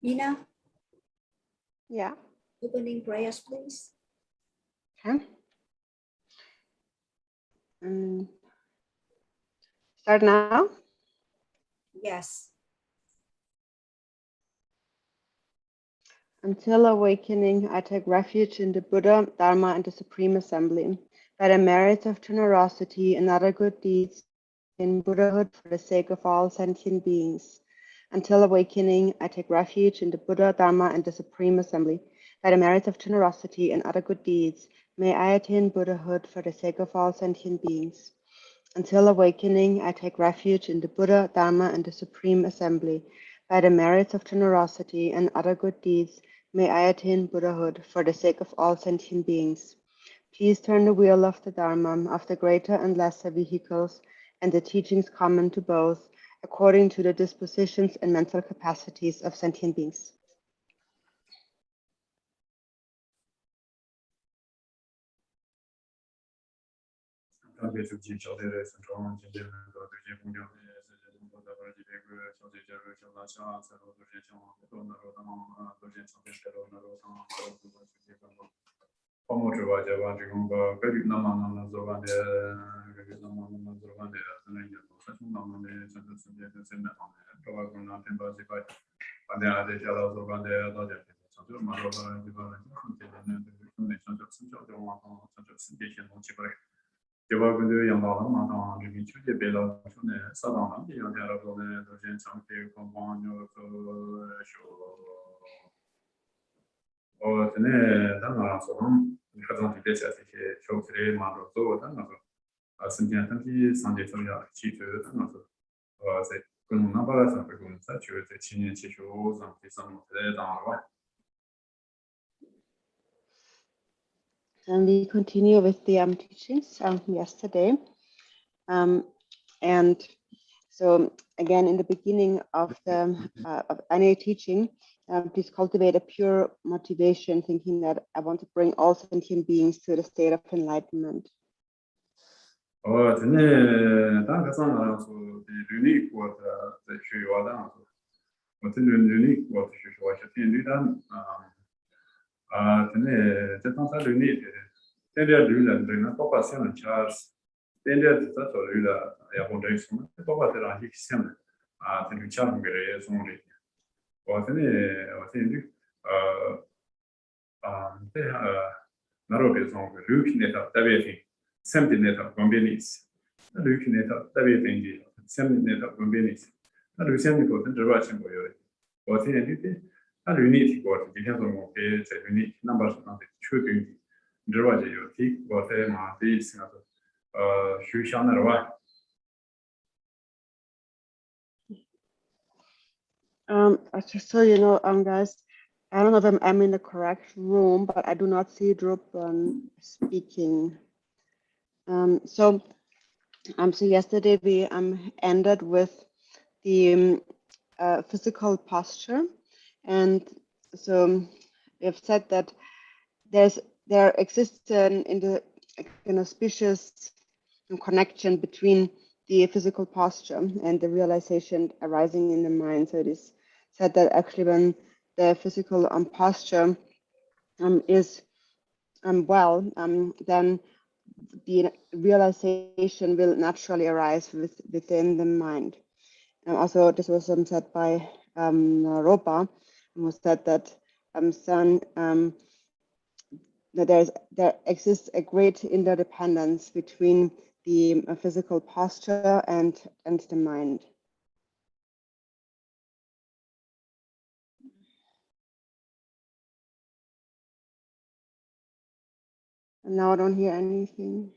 Nina? Yeah. Opening prayers, please. Okay. Start now? Yes. Until awakening, I take refuge in the Buddha, Dharma, and the Supreme Assembly. By the merits of generosity and other good deeds in Buddhahood for the sake of all sentient beings. Until awakening, I take refuge in the Buddha, Dharma, and the Supreme Assembly. By the merits of generosity and other good deeds, may I attain Buddhahood for the sake of all sentient beings. Until awakening, I take refuge in the Buddha, Dharma, and the Supreme Assembly. By the merits of generosity and other good deeds, may I attain Buddhahood for the sake of all sentient beings. Please turn the wheel of the Dharma, of the greater and lesser vehicles, and the teachings common to both, according to the dispositions and mental capacities of sentient beings. And we continue with the teachings from yesterday. And so again, in the beginning of any teaching, please cultivate a pure motivation, thinking that I want to bring all sentient beings to the state of enlightenment. Just so you know, guys, I don't know if I'm in the correct room, but I do not see Drupon speaking. So yesterday we ended with the physical posture, and so we've said that there exists an auspicious connection between the physical posture and the realization arising in the mind. So it is said that actually when the physical posture is well, then the realization will naturally arise within the mind. And also, this was said by Ropa, who said that that there exists a great interdependence between the physical posture and the mind. And now I don't hear anything.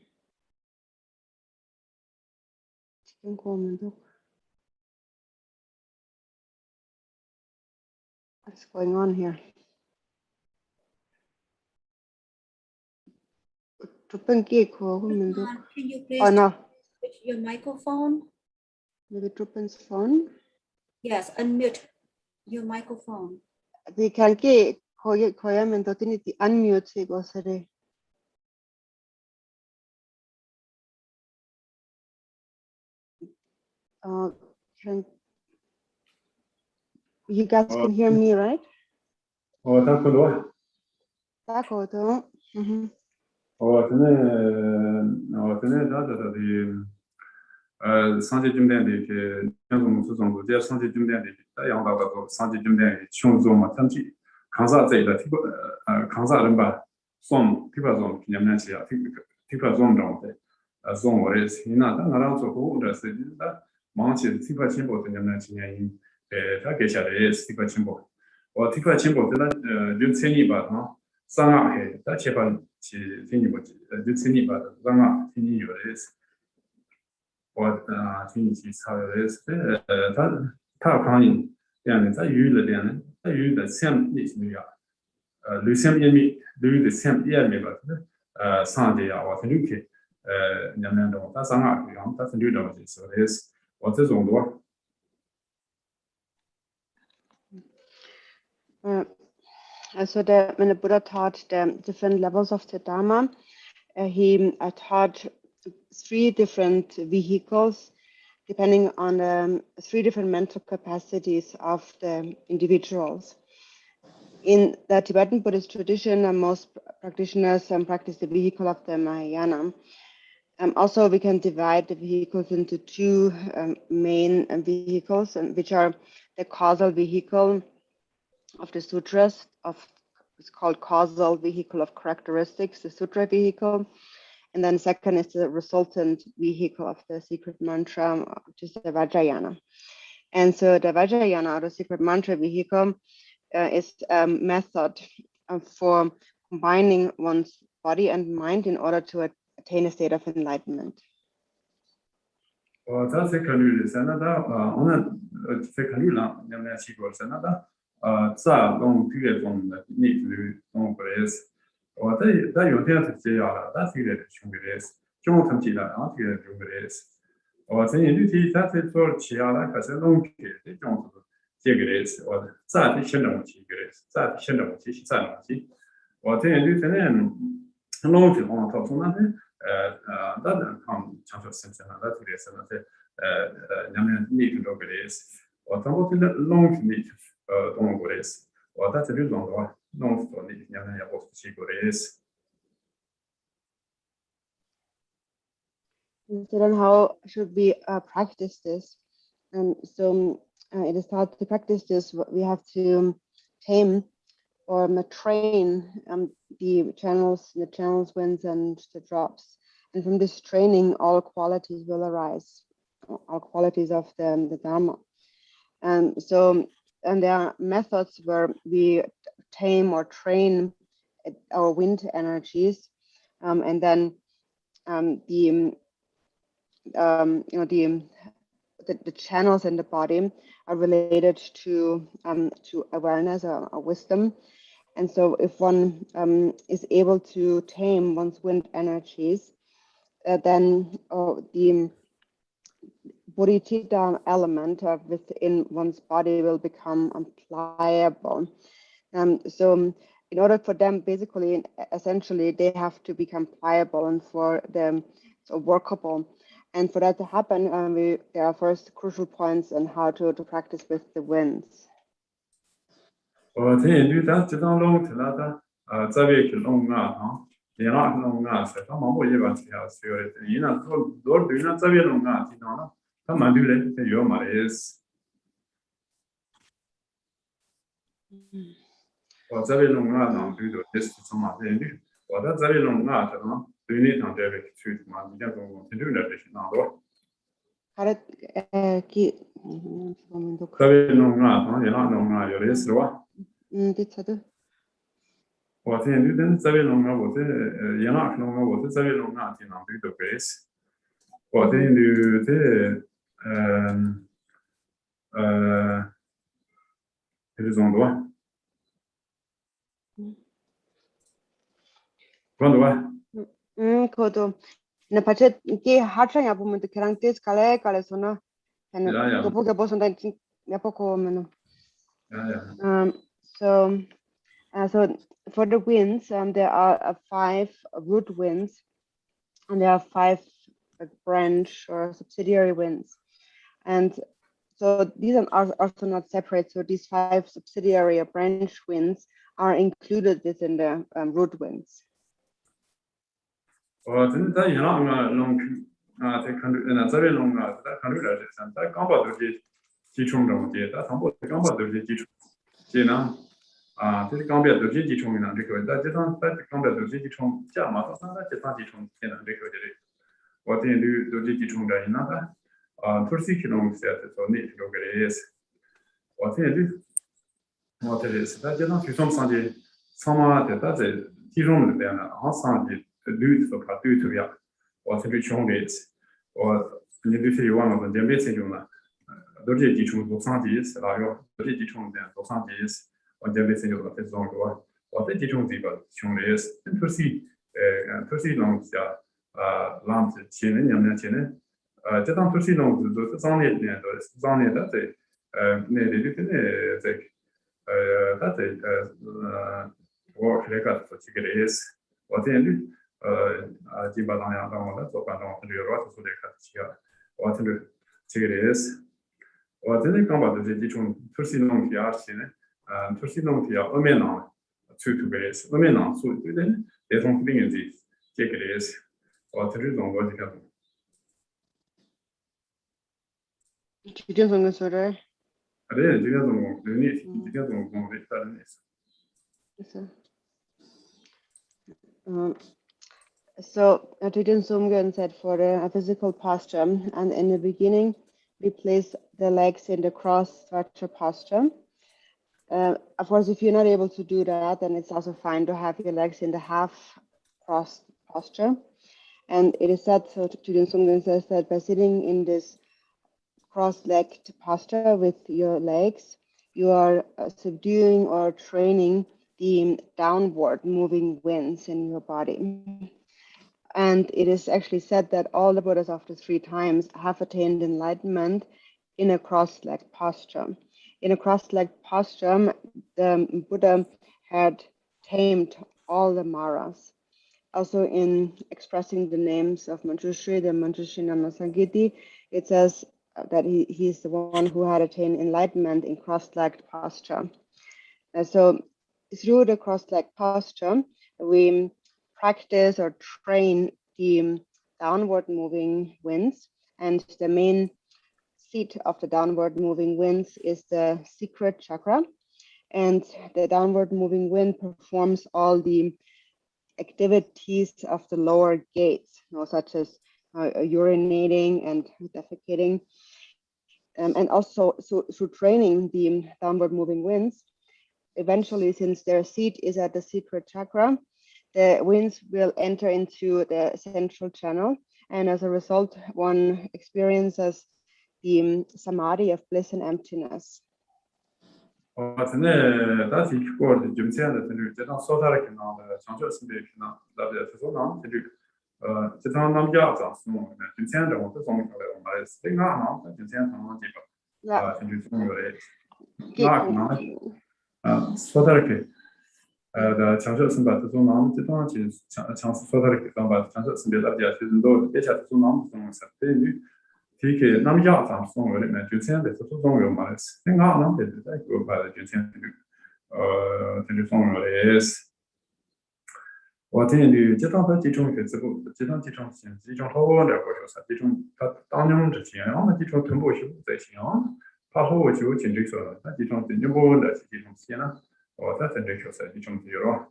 What's going on here? Can you please switch your microphone? Maybe Drupan's phone? Yes, unmute your microphone. They can get unmute it. You guys can hear me, right? d'accord. D'accord. tenait santé jumden de que nous faisons dire santé jumden de là y en a pas santé jumden chung zo ma tamji kansa zai da kansa ren ba som pipa zone qui n'aime pas pipa zone dans de zone我也是那当然做过的是的忙起pipa chimbo的n'aime pas他给下来也是pipa chimbo 我pipa chimbo的就千里吧哈上啊嘿他切把去千里吧就千里吧上啊千里有的是 我听你操的是他抗议这样的在于了这样的在于的像那什么呀旅行也没旅的像也没吧上的呀我是旅客两年多他上啊然后他是旅的我就是的是我这种多 So when the Buddha taught the different levels of the Dharma, he taught 3 different vehicles depending on the 3 different mental capacities of the individuals. In the Tibetan Buddhist tradition, most practitioners practice the vehicle of the Mahayana. Also, we can divide the vehicles into 2 main vehicles, which are the causal vehicle of the sutras, it's called causal vehicle of characteristics, the sutra vehicle. And then second is the resultant vehicle of the secret mantra, which is the Vajrayana. And so the Vajrayana, or the secret mantra vehicle, is a method for combining one's body and mind in order to attain a state of enlightenment. 我这是考虑的，现在的我们是考虑了，两年期过，现在的这种这个种的内部种过来是，我这有点是这样的，但是这个穷过来是，中层级的，然后这个穷过来是，我这年纪他是做其他的，可是农业这种是这个来是，我这的现在问题个来是，这的现在问题是这问题，我这年纪现在农业往头从那边。那看长寿生生那这里是那些两面内头个类似，我当我这个农内动物类似，我在这里弄的话，弄做的两面也不是个类似。So then, how should we practice this? So it is thought to practice this. We have to tame or train the channels, winds, and the drops. And from this training, all qualities will arise, all qualities of the Dharma. And there are methods where we tame or train our wind energies, and then the channels in the body are related to awareness or wisdom. And so if one is able to tame one's wind energies, then the bodhicitta element within one's body will become pliable. So in order for them, basically, essentially, they have to become pliable and for them workable. And for that to happen, there are first crucial points on how to practice with the winds. 我这年纪咱这种弄起来的，这边去弄啊，哈，你那弄啊，是他们不一般去啊，所以的，你那多对那这边弄啊，其他呢，他们对嘞，这有嘛的是。我这边弄啊，那对的，也是什么的呢？我在这边弄啊，这种对你上这边去嘛，你讲说挺对的，这些那多。这边弄啊，他你那弄啊，有的是哇。 我这年纪这边弄啊，我这也那弄啊，我这边弄啊，经常对的关系。我这年纪这这种多，多多。Kodo. Na pace che hacha ya bu mente karante skale kale sono. Dopo che posso andare ya poco meno. So for the winds, there are 5 root winds, and there are 5 branch or subsidiary winds, and so these are also not separate. So these 5 subsidiary or branch winds are included within the root winds. Then that you know long take and very long that can do that and that come about the teaching from the that some come about the teaching. You know, this come about the teaching in the good that that come about the teaching. Yeah, my son that the teaching in the good. What they do the teaching that in that. 30 kilometers so need to go is. What they do. What it is that you know to some Sunday some that the teaching there on Sunday. Lutte för att utöva och så blir det och ni blir ju varma på den bästa jorden då det är ju så santis la ju då det är ju så santis och det blir ju att det så går och det är ju typ av chundes för sig långt ja långt tjänar nämligen tjänar det där för sig långt då så sanit det då sanit det nej det är det och det kan för sig det är och det är Jibadan Yamada, so Bandon, the Rot, so they cut here. What to do? Tigres. What did they come about the Dichon, Tursinon Tiarcine, and Tursinon Tia, Omenon, 2 base, Omenon, so then they don't bring in these Tigres, or to do what they can. You do something, sir. I didn't do the need to get on with that. So Tujin Sumgen said for a physical posture, and in the beginning, we place the legs in the cross structure posture. Of course, if you're not able to do that, then it's also fine to have your legs in the half cross posture. And it is said, so Tujin Sumgen says that by sitting in this cross-legged posture with your legs, you are subduing or training the downward moving winds in your body. And it is actually said that all the Buddhas after 3 times have attained enlightenment in a cross-legged posture. In a cross-legged posture, the Buddha had tamed all the maras. Also in expressing the names of Manjushri, the Manjushri Namasangiti, it says that he is the one who had attained enlightenment in cross-legged posture. So through the cross-legged posture, we practice or train the downward moving winds, and the main seat of the downward moving winds is the secret chakra, and the downward moving wind performs all the activities of the lower gates, such as urinating and defecating, and also through training the downward moving winds. Eventually, since their seat is at the secret chakra, the winds will enter into the central channel, and as a result, one experiences the samadhi of bliss and emptiness. That's for the Jumsian that you did not so that I can on the Chances that is so long to do. Jitan Nam Yata, so Jumsian, the one on the thing now, Jumsian on the so that the chances about the Zonam, the Donch is chance for the chances in the Ladia, though they had two numbers on September. Take Nam Yata, so very much you send it to Zongo Maris. Think out, did I go by the Jusian to the song is what in the Jitan teaching is the Jitan teaching, Jitan Hall, the Boshos, Jitan Daniel, the Tian, on the Jitan Tumbo, the Tian, Paho, you change it so that Jitan the new that Jitan Siena. Or that's a ridiculous addition to your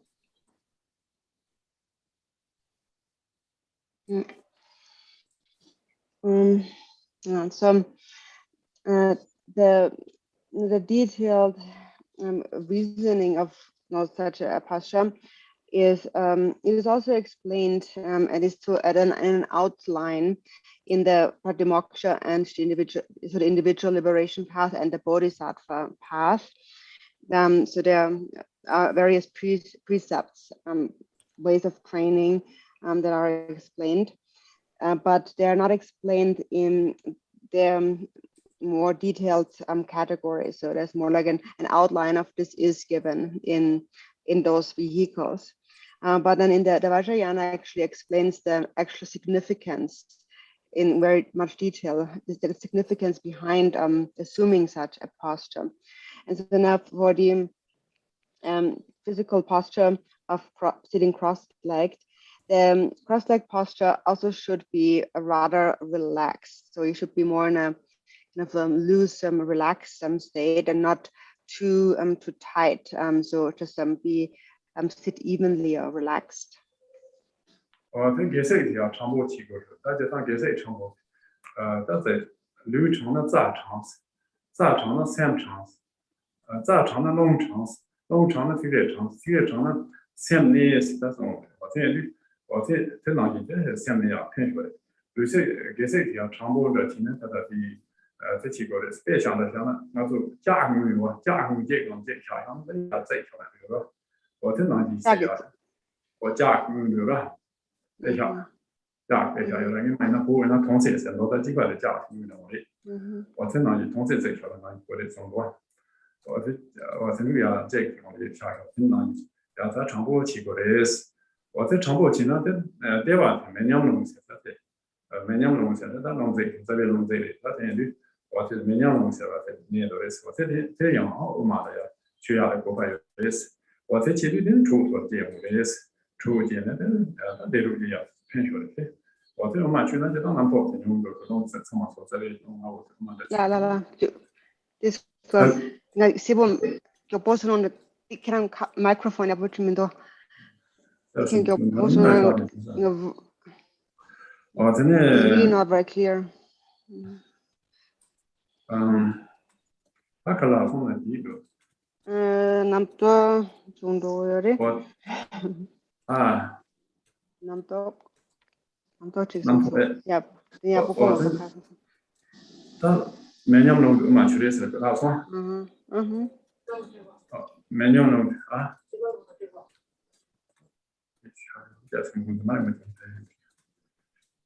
So the detailed reasoning of such a pasha is it is also explained and is to add an outline in the Pratimoksha and the individual liberation path and the Bodhisattva path. So there are various precepts, ways of training that are explained, but they are not explained in their more detailed categories. So there's more like an outline of this is given in those vehicles. But then in the Vajrayana actually explains the actual significance in very much detail the significance behind assuming such a posture. And so now for the physical posture of sitting cross-legged, the cross-legged posture also should be rather relaxed. So you should be more in a kind of loose, relaxed state and not too tight. So just be sit evenly or relaxed. 这给谁要长波提过去，大家当给谁长波？但在流程的咋长，咋长的三长，咋长的龙长，龙长的这个长，这个长的三内是那种，我这两年这三内要看出来，有些给谁要长波的，今天他的这几个的，别想的想了，那就加工这个下乡的要再出来，对吧？我这两年是要我加工对吧？ 这下，这下有人买那不那同时是落在几块的价钱的我的，我这那同时这条的那过来中国，我这里要这个我的下个，那要在长波去过来是，我在长波去那对吧？每年弄些的，每年弄些的，那弄这边弄这里，那这里我这每年弄些吧，这年都是我这样好我妈的呀，需要的国外也是，我这这里的出国节目也是。 出现的，内陆也要偏学的。我这个嘛，去那就当然不，用个各种什么说这里用啊，我这么的。啦，就那希望就播出那看microphone要不知名度，看就播出那个。哦，真的。Really not very clear. 那个拉松的第一个。남도 정도열이. 남도 지금. 야, 보고. 다 매년으로 음악 줄여서 나서. 매년으로 아.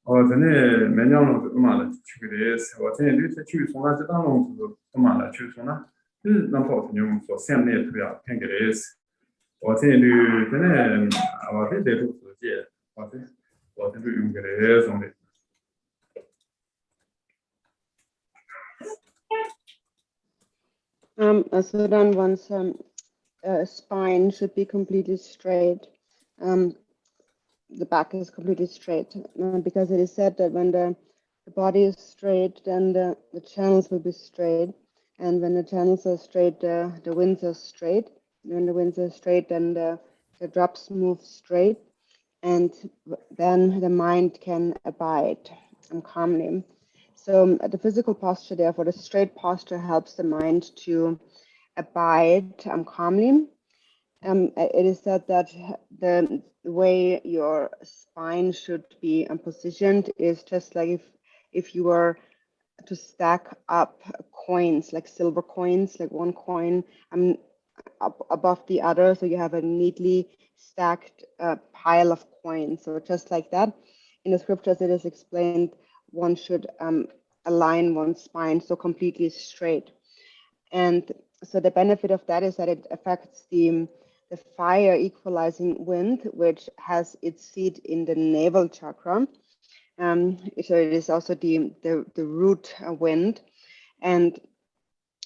전에 매년으로 음악을 추기해서 어제 뉴스 추송나 지단으로 음악을 추송나 남포 좀 소생내 투야 팽게레스 어제 전에 아와데 대도스제 어제 용게레스 only so then one's spine should be completely straight. The back is completely straight because it is said that when the body is straight, then the channels will be straight, and when the channels are straight, the winds are straight. When the winds are straight, then the drops move straight, and then the mind can abide calmly. So the physical posture, therefore, the straight posture helps the mind to abide calmly. It is said that the way your spine should be positioned is just like if you were to stack up coins, like silver coins, like one coin up above the other, so you have a neatly stacked pile of coins. So just like that, in the scriptures it is explained one should align one's spine so completely straight. And so the benefit of that is that it affects the fire equalizing wind, which has its seat in the navel chakra. So it is also the root wind. And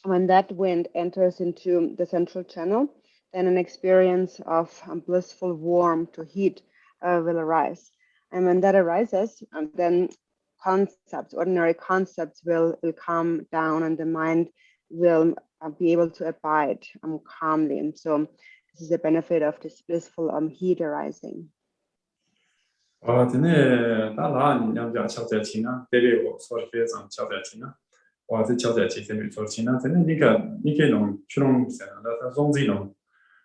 when that wind enters into the central channel, then an experience of blissful warmth or heat will arise. And when that arises, then ordinary concepts will calm down, and the mind will be able to abide calmly. And so this is the benefit of this blissful heat arising. 真的，大拿你要讲敲在琴啊，对对，我说的非常敲在琴啊，我这敲在琴这边做琴啊，真的你可以弄去弄啥，那总之弄，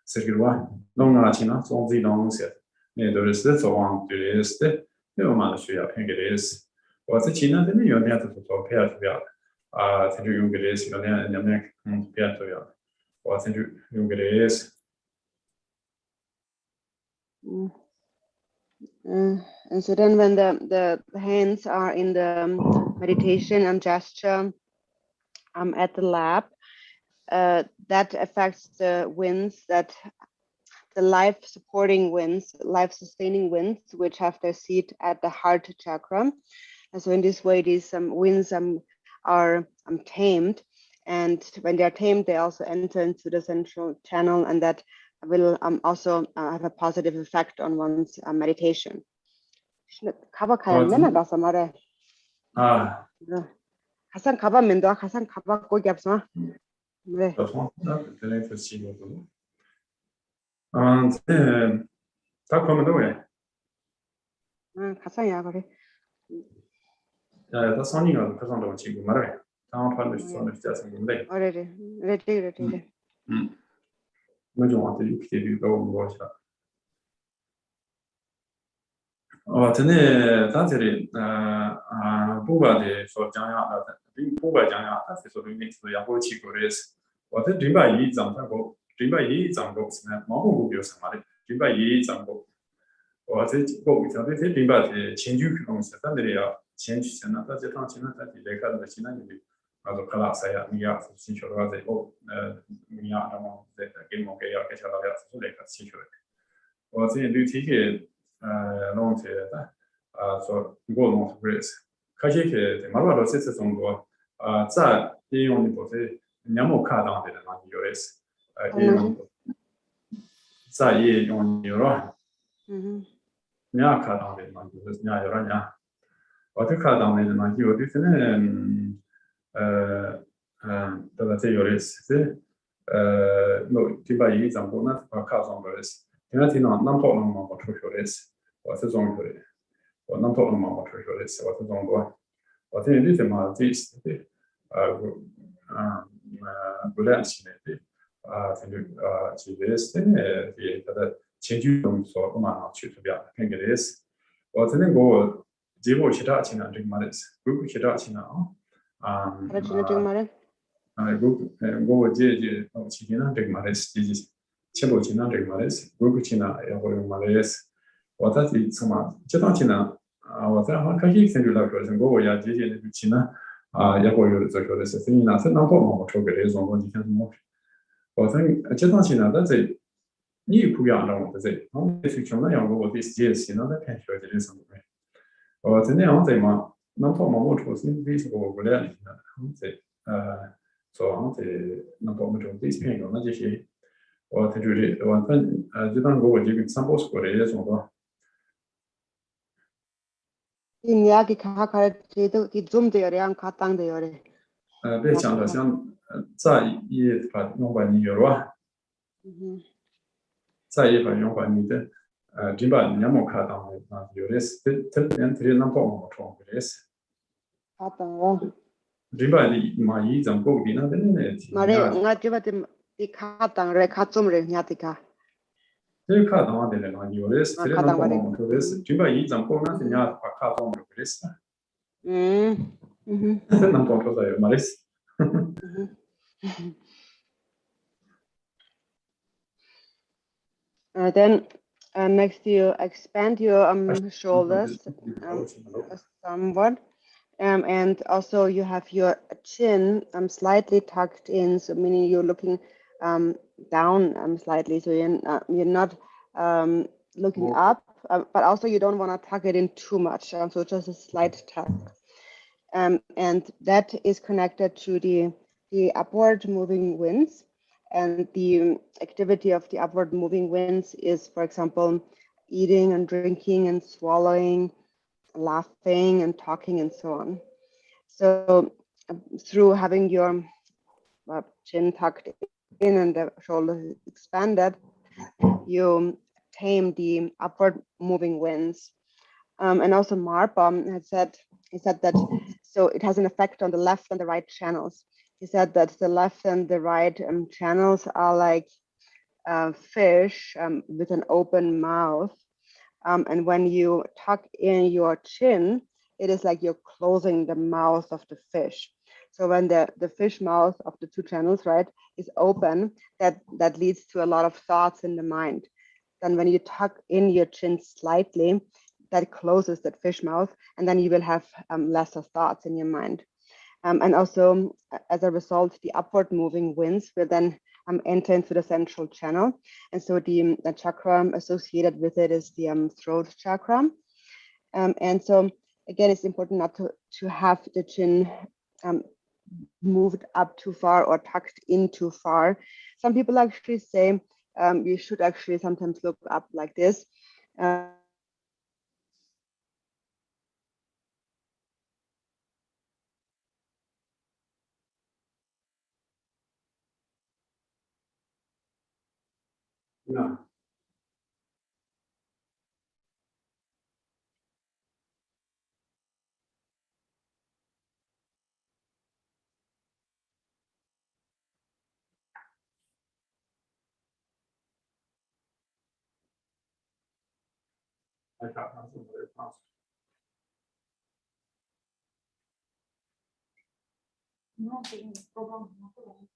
是个话，弄啊琴啊，总之弄些，你都是做完对的是的，那我们需要偏给的是，我这琴啊，真的有点就是做偏主要的，这就用给的是，有点偏主要的，我这就用给的是。And so then when the hands are in the meditation and gesture at the lab, that affects the winds, the life supporting winds, life sustaining winds, which have their seat at the heart chakra. And so in this way, these winds are tamed. And when they are tamed, they also enter into the central channel, and that will also have a positive effect on one's meditation. 가봐 가야면 가서 말해. 아, 가상 가봐면 너 가상 가봐 거기 없어. 네. 그래서 시고도. 다 그러면 왜? 가상이야 그래. 다 선이가 그런다고 지금 말해. 다음 판에 선을 짜서 근데. 그래. 먼저 한테 이렇게 되고 뭐죠? 전에 단체리 부가의 소장야 부가장야 다시 소리니스 야고 치고레스. 어때 리바이 장하고 리바이 장고 스나 마고 비어서 말해. 리바이 장고. 어때 고 이제 리바의 진주 그런서 단들이야. 진주잖아. 다시 당치는 다시 내가 지나는 also kala saya mia sinchoro de o mia amo de que mo que ya que se la vea su le sinchoro o si lu ti que non se da so go non grace ka che que de marwa lo se se song go za de yong ni bo se nyamo ka dang de na yo es za ye yong ni ro nya ka dang de na yo es nya yo ra nya o de ka dang de na yo de ne 다들 요리스 뭐 디바이 장보나 가정 거스 내가 티나 남포는 뭐 초초레스 와서 좀 그래 남포는 뭐 초초레스 와서 좀 거. 어때 이제 뭐 디스 불안시네 지베스네 이 다들 제주동서 엄마 추트비야 팽게레스 어때는 뭐 제보 시다 지나 좀 말했어 그거 시다 지나 go je china de mares ji chebo china de mares go china ya go mares wata ti sama cheta china wata ha ka hi sen la ko sen go ya je de china ya go yo zo yo de se ni na se na po mo cho ge de zo go ni kan mo wata cheta china da ze ni ku ya na wo ze no de su chona ya go de je china da kan sho de sen mo wata ne on ze ma那套毛毛出新为什么我不来呢？在早在那套毛中最偏用的这些，我他就是我分就当我这个三波过来的种的。이야기 가가지고 이 좀되어야 가땅되어래.别讲了，像在一把用把你有吧，在一把用把你的这把你没看到的有的是这连这那包毛冲的是。가땅. 리바 이 장고 비나 되네. 말에 nga 집한테 이 가땅래 가좀래 냐티가. 그 가땅 되네. 요래 스트레스 너무 그래서 리바 이 장고 나서 냐 가땅 그랬어. 난 또서요 말했어. Then next you expand your shoulders somewhat. And also you have your chin slightly tucked in, so meaning you're looking down slightly, so you're not looking up, but also you don't want to tuck it in too much, so just a slight tuck. And that is connected to the upward moving winds, and the activity of the upward moving winds is, for example, eating and drinking and swallowing, laughing and talking and so on. So through having your chin tucked in and the shoulders expanded, you tame the upward moving winds. And also Marpa he said that so it has an effect on the left and the right channels. He said that the left and the right channels are like fish with an open mouth. And when you tuck in your chin, it is like you're closing the mouth of the fish. So when the fish mouth of the two channels, right, is open, that leads to a lot of thoughts in the mind. Then when you tuck in your chin slightly, that closes that fish mouth, and then you will have lesser thoughts in your mind. And also, as a result, the upward moving winds will then enter into the central channel. And so the chakra associated with it is the throat chakra. And so again, it's important not to have the chin moved up too far or tucked in too far. Some people actually say you should actually sometimes look up like this. No. I got nothing very fast. No, problem. No problem.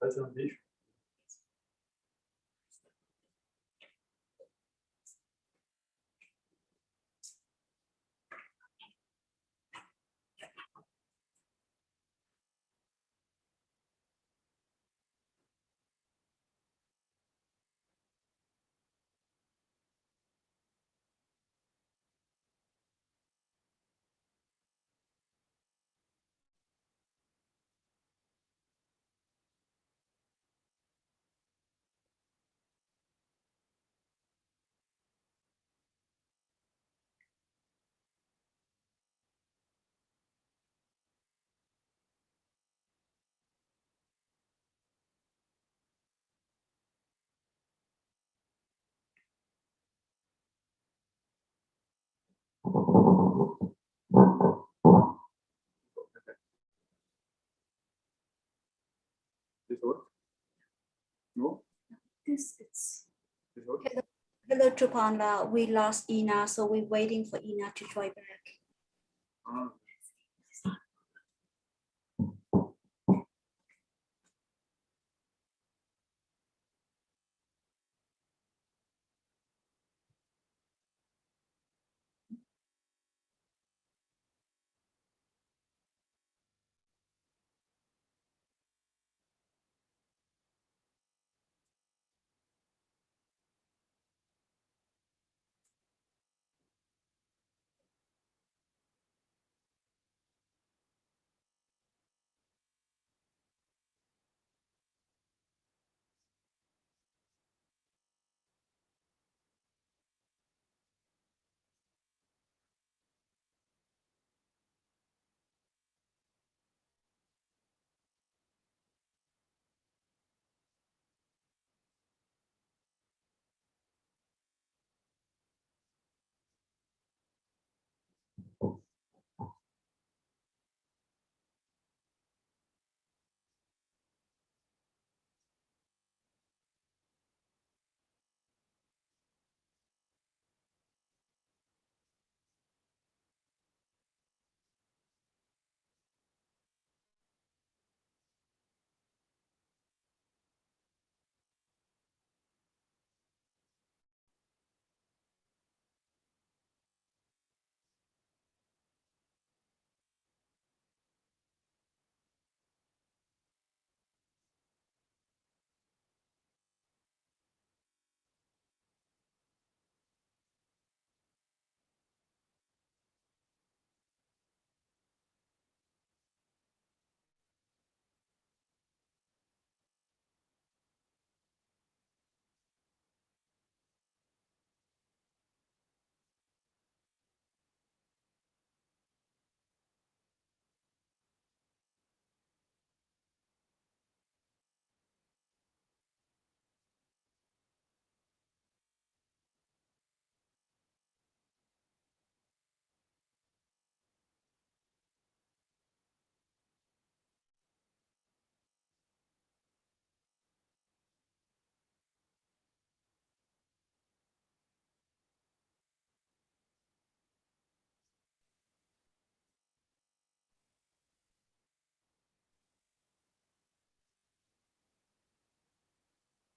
That's an issue. This work? No? This it's This work? hello Drupon. We lost Ina, so we're waiting for Ina to join back.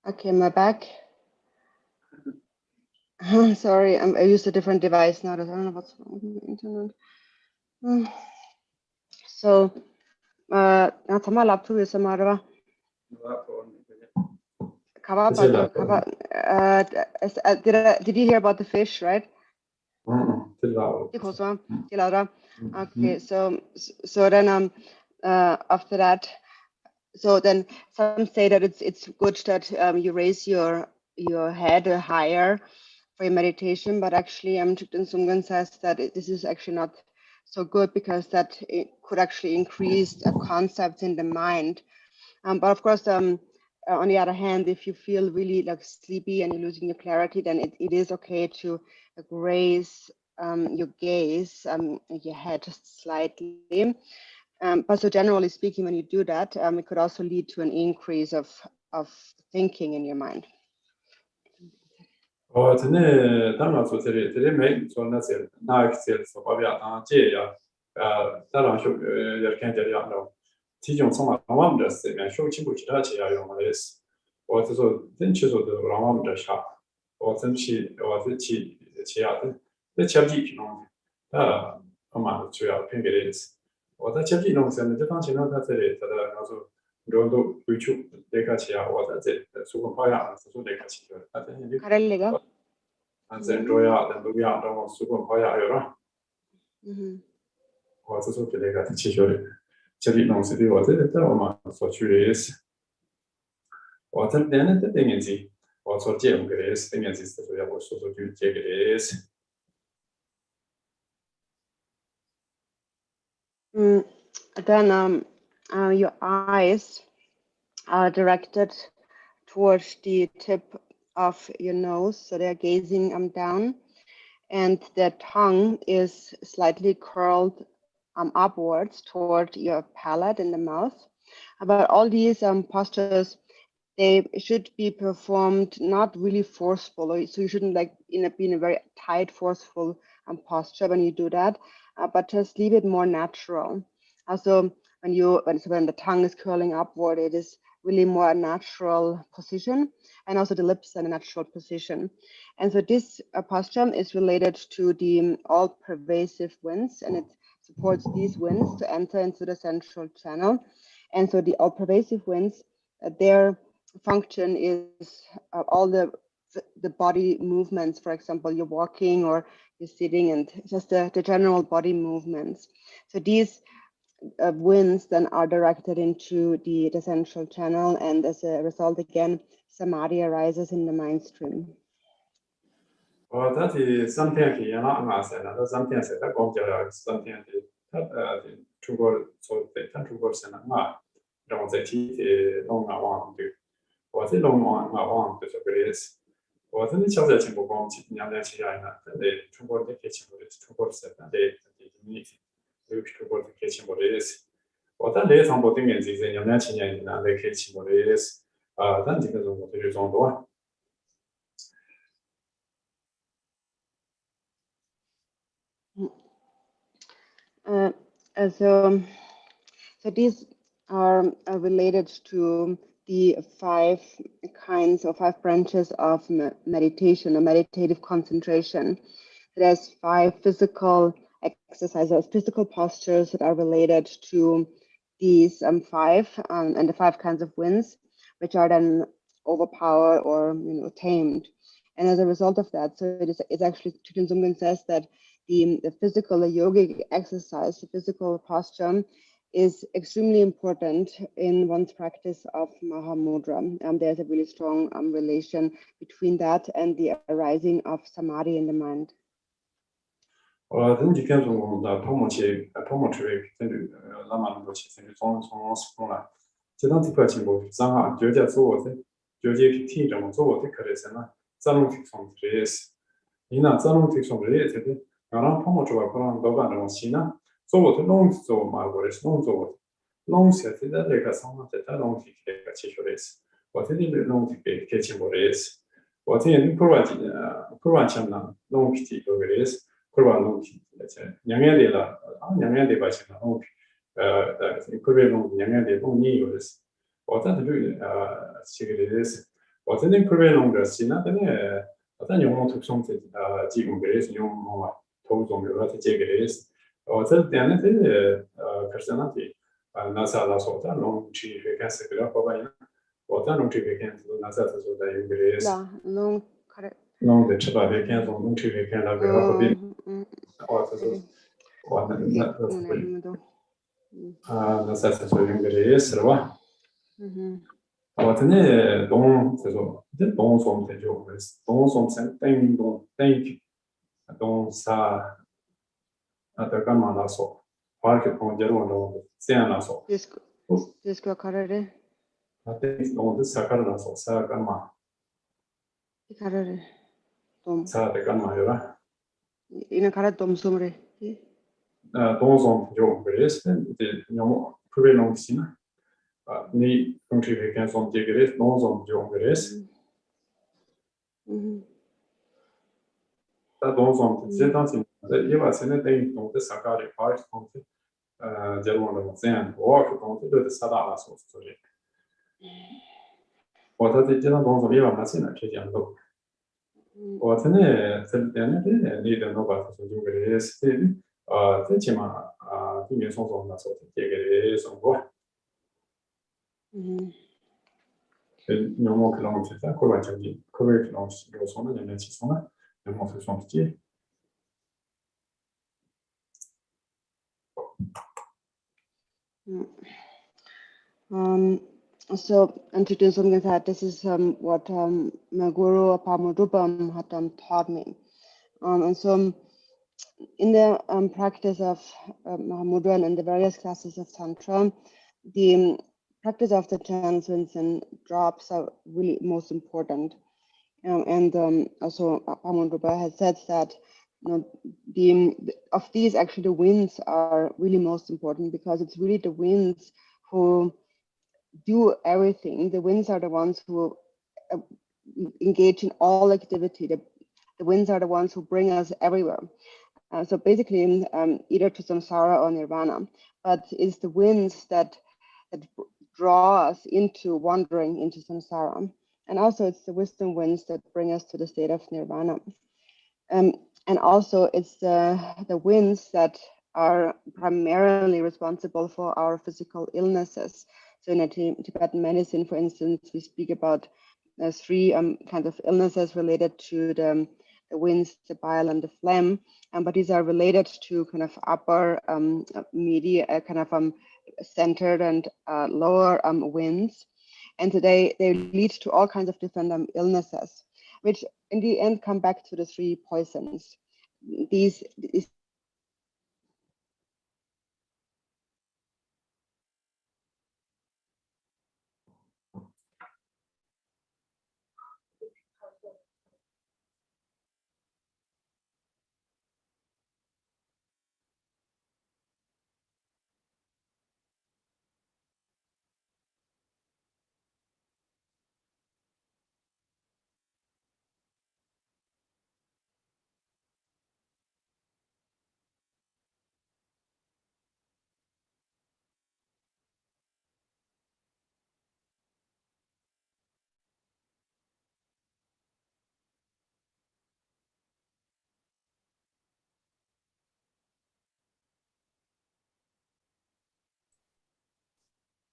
Okay, my back. Sorry, I used a different device now. I don't know what's wrong with the internet. So Tama laptu is Samarava. Did you hear about the fish, right? Okay, so then after that, so then some say that it's good that you raise your head higher for your meditation, but actually Thupten Sumgön says that this is actually not so good because that it could actually increase concepts in the mind. But of course, on the other hand, if you feel really like sleepy and you're losing your clarity, then it is okay to raise your gaze, your head just slightly. But so generally speaking, when you do that, it could also lead to an increase of thinking in your mind. Then your eyes are directed towards the tip of your nose, so they're gazing down, and the tongue is slightly curled upwards toward your palate in the mouth. But all these postures, they should be performed not really forceful, so you shouldn't like be in a very tight, forceful posture when you do that, but just leave it more natural. Also, when the tongue is curling upward, it is really more a natural position, and also the lips are in a natural position. And so this posture is related to the all-pervasive winds, and it supports these winds to enter into the central channel. And so the all-pervasive winds, their function is all the body movements. For example, you're walking or you're sitting, and just the general body movements. So these winds then are directed into the central channel, and as a result, again, samadhi arises in the mind stream. That is something something So these are related to the 5 kinds or 5 branches of meditation or meditative concentration. There's 5 physical exercises, physical postures that are related to these 5 and the 5 kinds of winds, which are then overpowered or tamed. And as a result of that, so it's actually, Thupten Sumgön says that the physical, the yogic exercise, the physical posture is extremely important in one's practice of Mahamudra. There's a really strong relation between that and the arising of samadhi in the mind. NASA la sota non ci che se però poi ota non ci che NASA so da inglese long correct. non de chaba che non ci che la vera poi ota so ota NASA so inglese va 어ත네 동 그래서 이제 동som 되죠. 그래서 동som 생땡동 땡 동사 아까 말아서 과학의 본제로는 세안나서 Disco carrere. 아때 동도 사카라서 사카마 Carrere. Dom. 사대가 말이라 Ina cara dom sumre. 동som 되죠. 그래서 이제 너무 프로그램이나 네 컨트리뷰션 좀 되게 동som 좀 그래서 다 동som 제단지 이와 세네 땡 동도 사카리 파트 동도 제로는 zen or 동도 그 사다라서 소리 어떻게 지나 동som 이와 마찬가지나 계기한도 어ත네 설때는 리더 노바서 좀 그래서 대체마 뒤에 송송 나서 되게 송고 너무 그런 진짜 코바적인 코바의 그런 로서는 얘네 지소나 너무 소송지 So, and to do something that this is what my guru Drupon had taught me. And so in the practice of Mahamudra and in the various classes of Tantra, the practice of the chants and drops are really most important. And also Drupon has said that of these, actually the winds are really most important, because it's really the winds who do everything. The winds are the ones who engage in all activity. The winds are the ones who bring us everywhere. So basically, either to samsara or nirvana. But it's the winds that draw us into wandering into samsara. And also it's the wisdom winds that bring us to the state of nirvana. And also it's the winds that are primarily responsible for our physical illnesses. So in Tibetan medicine, for instance, we speak about three kinds of illnesses related to the winds, the bile, and the phlegm. But these are related to kind of upper, kind of centered and lower winds. And so they lead to all kinds of different illnesses, which in the end come back to the three poisons. These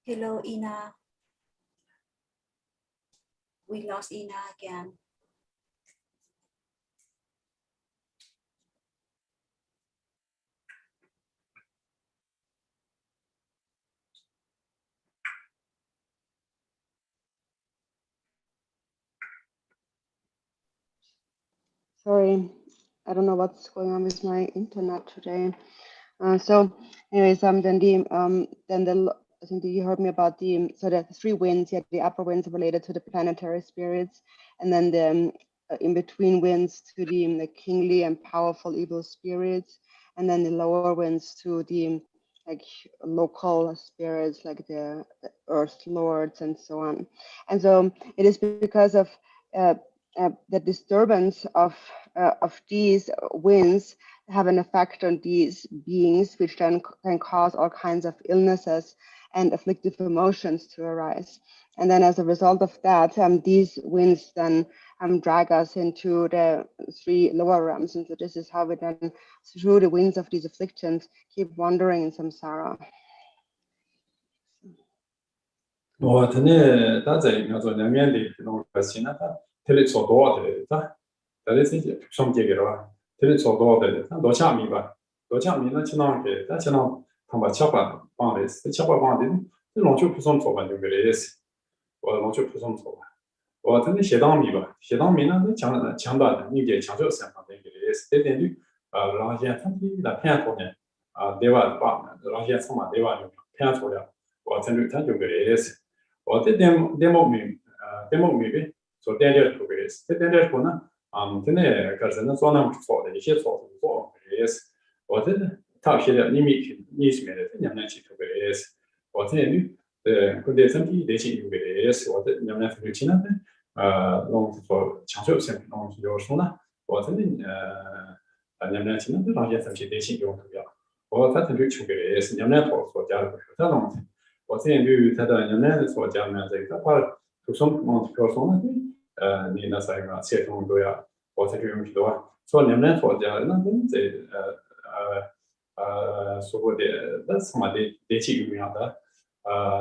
Hello, Ina. We lost Ina again. sorry, I don't know what's going on with my internet today. So, anyways, I think you heard me about the three winds. Yeah, the upper winds are related to the planetary spirits, and then the in between winds to the kingly and powerful evil spirits, and then the lower winds to the local spirits like the earth lords and so on. And so it is because of the disturbance of these winds have an effect on these beings, which then can cause all kinds of illnesses and afflictive emotions to arise. And then as a result of that, these winds then drag us into the three lower realms. And so this is how we then, through the winds of these afflictions, keep wandering in samsara. 我他呢，他在那做两面的那种个性呢，他特别做多的，他这些双节给了吧，特别做多的，他多下米吧，多下米呢，就那个，他就那他把切块放的，切块放的，这龙就不算做吧，就给了意思，我龙就不算做吧，我他那斜当米吧，斜当米呢，那强短的，你给强就三方的给了意思，这点就然后现他的那偏头呢，对吧？把然后现从嘛对吧就偏出来，我他就给了意思。我这点木米呗，做点点图呗，这点点图呢，真的可是那做那么错的，一些错误做也是，我这他写的你是没的，这两年去图也是，我这里跟这整体类型图也是，我这两年图去那边，弄做强修性，弄有说呢，我这里两年去那边让些整体类型用图标，我他这里图也是两年图所加的，这东西。我之前对他的原来所讲的这个话，就说就说呢，你那啥个系统都要，我才用许多，说原来所讲那跟这说过的，那什么的起用的，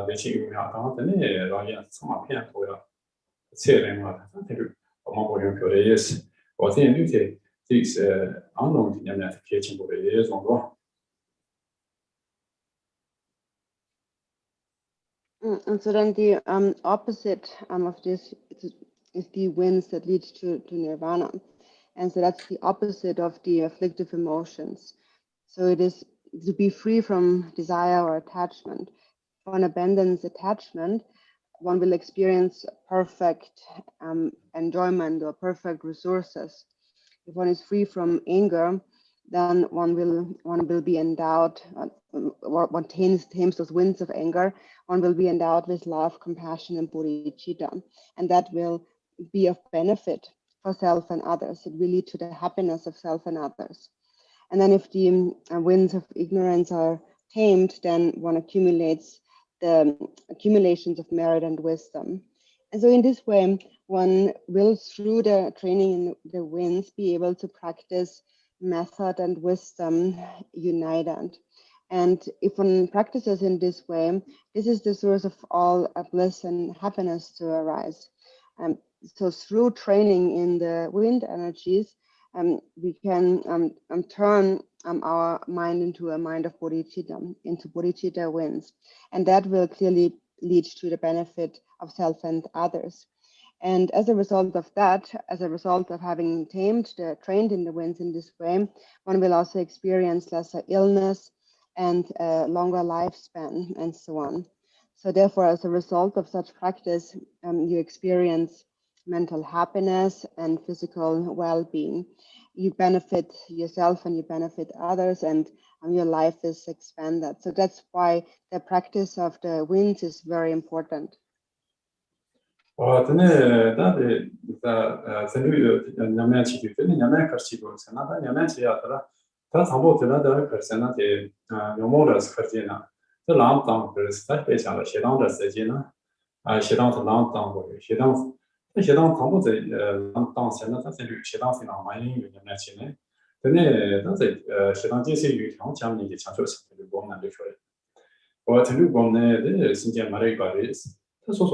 的起用的，然后真的让人什么偏都要，切人嘛，他这个我们不用说的也是，我之前对这是安东原来可以进步的也种多。And so then the opposite of this is the winds that lead to nirvana. And so that's the opposite of the afflictive emotions. So it is to be free from desire or attachment. For an abundance attachment, one will experience perfect enjoyment or perfect resources. If one is free from anger, then one will be endowed, one tames those winds of anger, one will be endowed with love, compassion, and bodhicitta. And that will be of benefit for self and others. It will lead to the happiness of self and others. And then if the winds of ignorance are tamed, then one accumulates the accumulations of merit and wisdom. And so in this way, one will, through the training in the winds, be able to practice method and wisdom united. And if one practices in this way, this is the source of all bliss and happiness to arise. So through training in the wind energies, we can turn our mind into a mind of bodhicitta, into bodhicitta winds. And that will clearly lead to the benefit of self and others. And as a result of that, as a result of having trained in the winds in this way, one will also experience lesser illness and a longer lifespan and so on. So therefore, as a result of such practice, you experience mental happiness and physical well-being. You benefit yourself and you benefit others, and your life is expanded. So that's why the practice of the winds is very important. 真的，但是针对两面起的，真的两面可起过，现在他两面起啊，他常不这那的可是那些用木的可见呢，这浪当可是他别想了，斜当的时间呢，斜当是浪当过的，斜当常不在浪当现在他针对斜当是浪蛮有两面起呢，真的，但是斜当这些有条讲你的强调性的功能的出来，我针对功能的新建马来一个的。他说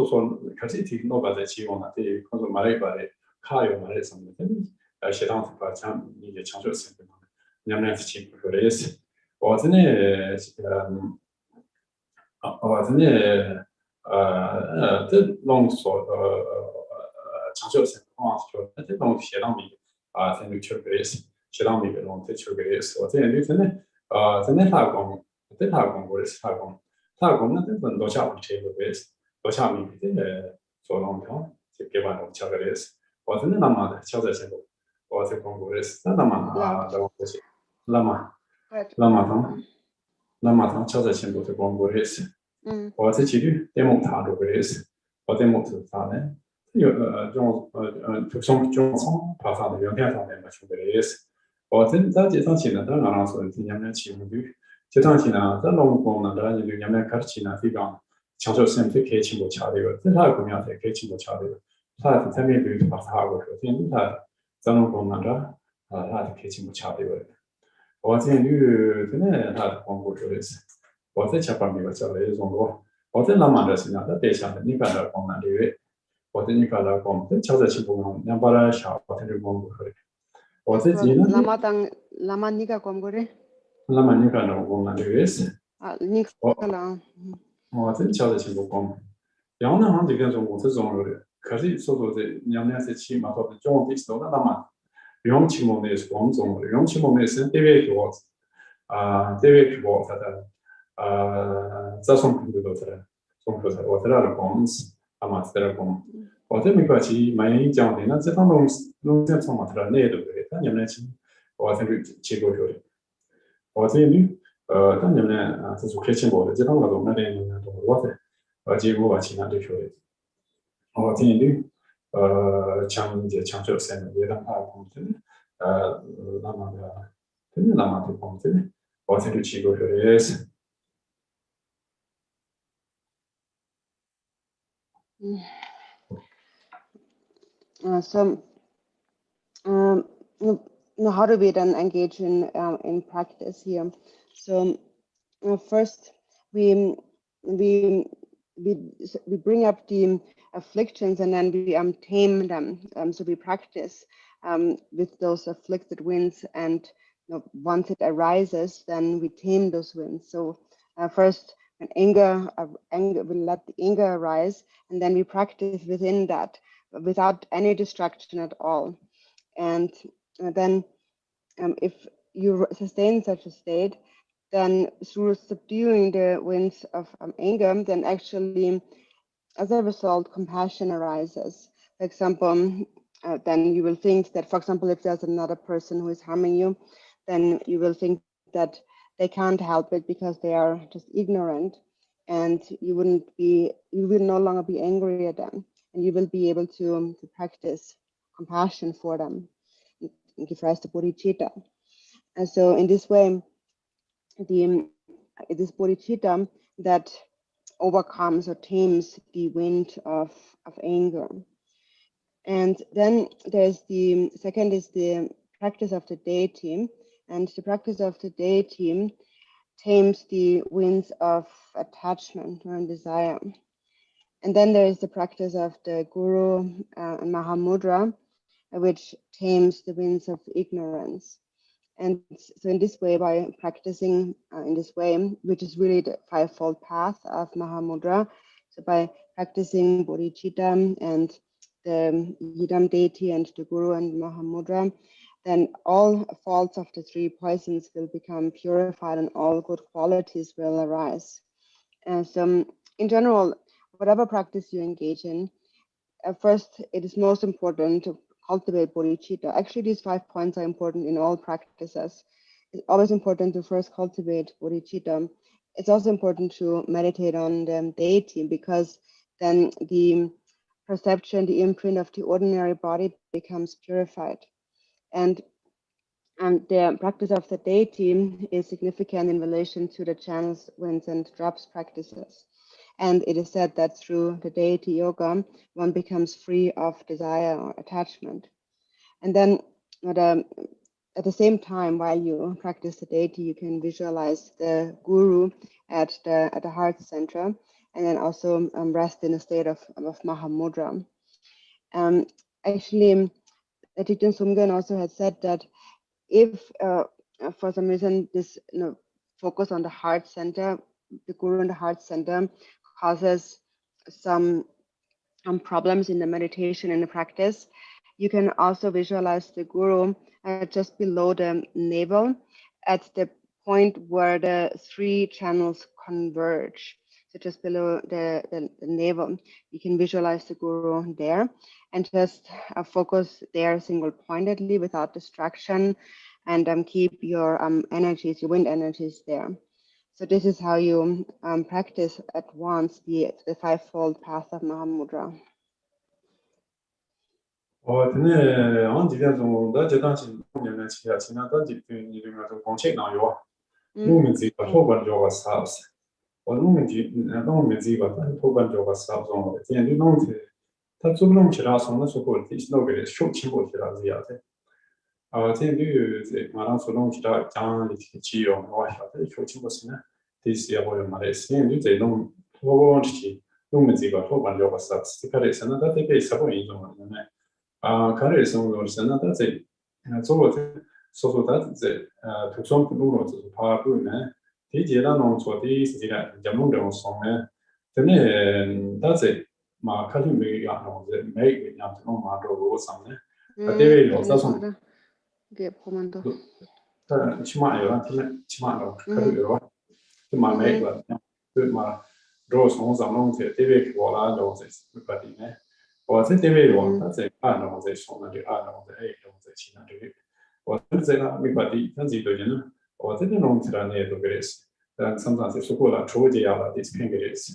开始提诺巴在期望了，对，可能马来巴的卡有马来什么的，适当把讲你的强调性的，两面是不说的也是，我真的这弄说强调性的话，说这种适当的真的确实也是，适当的弄这确实也是，我这样就真的真的他讲过的是他讲那这很多下午这个也是。我下面的做龙条就给完了，巧克力是，我真的那么的巧在线路，我在广州的是，那么的我是，那么巧在线路在广州的是，我在这里点木塔路的是，我点木塔呢，有就从爬上的原片上面嘛，兄弟的是，我真在这场戏呢，当然说今年的气温率，这场戏呢，在龙宫呢，在今年开始呢，非常。强调性可以进步强的一个，这他功能可以进步强的一个，他在面对把他我说，现在这种功能着他可以进步强的一个。我这女真的他光顾说的是，我在这方面我教了一种多，我在那么的是那的对象的，你看到光那里，我在你看到光，在桥在起不光，两把来小，我在这光不可以。我在这呢， lama nika kom gore 那么你看到光那里是， nika la 我在桥在起不光，然后呢，好像这边说我是中了的，可是说说这2年是起码说的中的时候那么，用起码的是光中的，用起码的是对外给我，对外给我他的，这种程度都是的，中国的我在那的光是，嘛是在那光，我在美国去买一讲的，那这方农村从嘛在那内头的，但你们去，我在去过去的，我这里但你们这是开心过的，这方我都那边都我在，结果我去那里去的，我这里强调三个，也让他工资，那么的，真的那么的工资，我在这去过去的也是。So how do we then engage in practice here? So first we bring up the afflictions and then we tame them. So we practice with those afflicted winds, and once it arises, then we tame those winds. So first, when anger, we let the anger arise, and then we practice within that without any distraction at all. And then if you sustain such a state, then through subduing the winds of anger, then actually, as a result, compassion arises. For example, then you will think that, for example, if there's another person who is harming you, then you will think that they can't help it because they are just ignorant, and you will no longer be angry at them, and you will be able to practice compassion for them and give rise to bodhicitta. And so in this way, it is bodhicitta that overcomes or tames the wind of anger. And then there's the second is the practice of the deity, and the practice of the deity tames the winds of attachment and desire. And then there is the practice of the guru and Mahamudra, which tames the winds of ignorance. And so in this way, by practicing in this way, which is really the fivefold path of Mahamudra, so by practicing bodhicitta and the Yidam deity and the Guru and Mahamudra, then all faults of the three poisons will become purified and all good qualities will arise. And so in general, whatever practice you engage in, first, it is most important to cultivate bodhicitta. Actually, these 5 points are important in all practices. It's always important to first cultivate bodhicitta. It's also important to meditate on the deity, because then the perception, the imprint of the ordinary body becomes purified. And the practice of the deity is significant in relation to the channels, winds, and drops practices. And it is said that through the deity yoga, one becomes free of desire or attachment. And then at the same time, while you practice the deity, you can visualize the guru at the heart center, and then also rest in a state of Mahamudra. Actually, Thich Sumgön also had said that if for some reason this focus on the heart center, the guru in the heart center, causes some problems in the meditation and the practice, you can also visualize the guru just below the navel at the point where the 3 channels converge. So just below the navel, you can visualize the guru there and just focus there single-pointedly without distraction, and keep your energies, your wind energies there. So this is how you practice at once the fivefold path of Mahamudra. 真的，我今天中午这当时年年去啊，其他当时对你那个光切那药，我们这个托管叫个啥子？我们这个托管叫个啥子？这样就弄的，他做不弄其他什么时候的，那个手起不起来这样的。这样就这马上说弄其他讲的起用，我晓得手起不是呢，这是要我嘛的，这样就这种 토원치 농민지가 토반 요바사 스티커에서는 다 되게 사고 인정하는데 가르에서 선나다 제 저거 소소다 제 독성 부분으로 파부네 디제라 농초디 스티라 잠롱정 송네 근데 다제 마 칼림이가 나오제 메이 그냥 좀 마도로 삼네 그때 로사송 게 보면도 치마요 치마로 그래요 마메가 마 로송 삼롱 제 데베 보라 로제 스파디네我在这边用，他在按照我在说那里按照我在我在其他这里，我在那没把地，他这个人呢，我在那弄起来那也都给是，但常常是说过了，初级了，第一篇给是，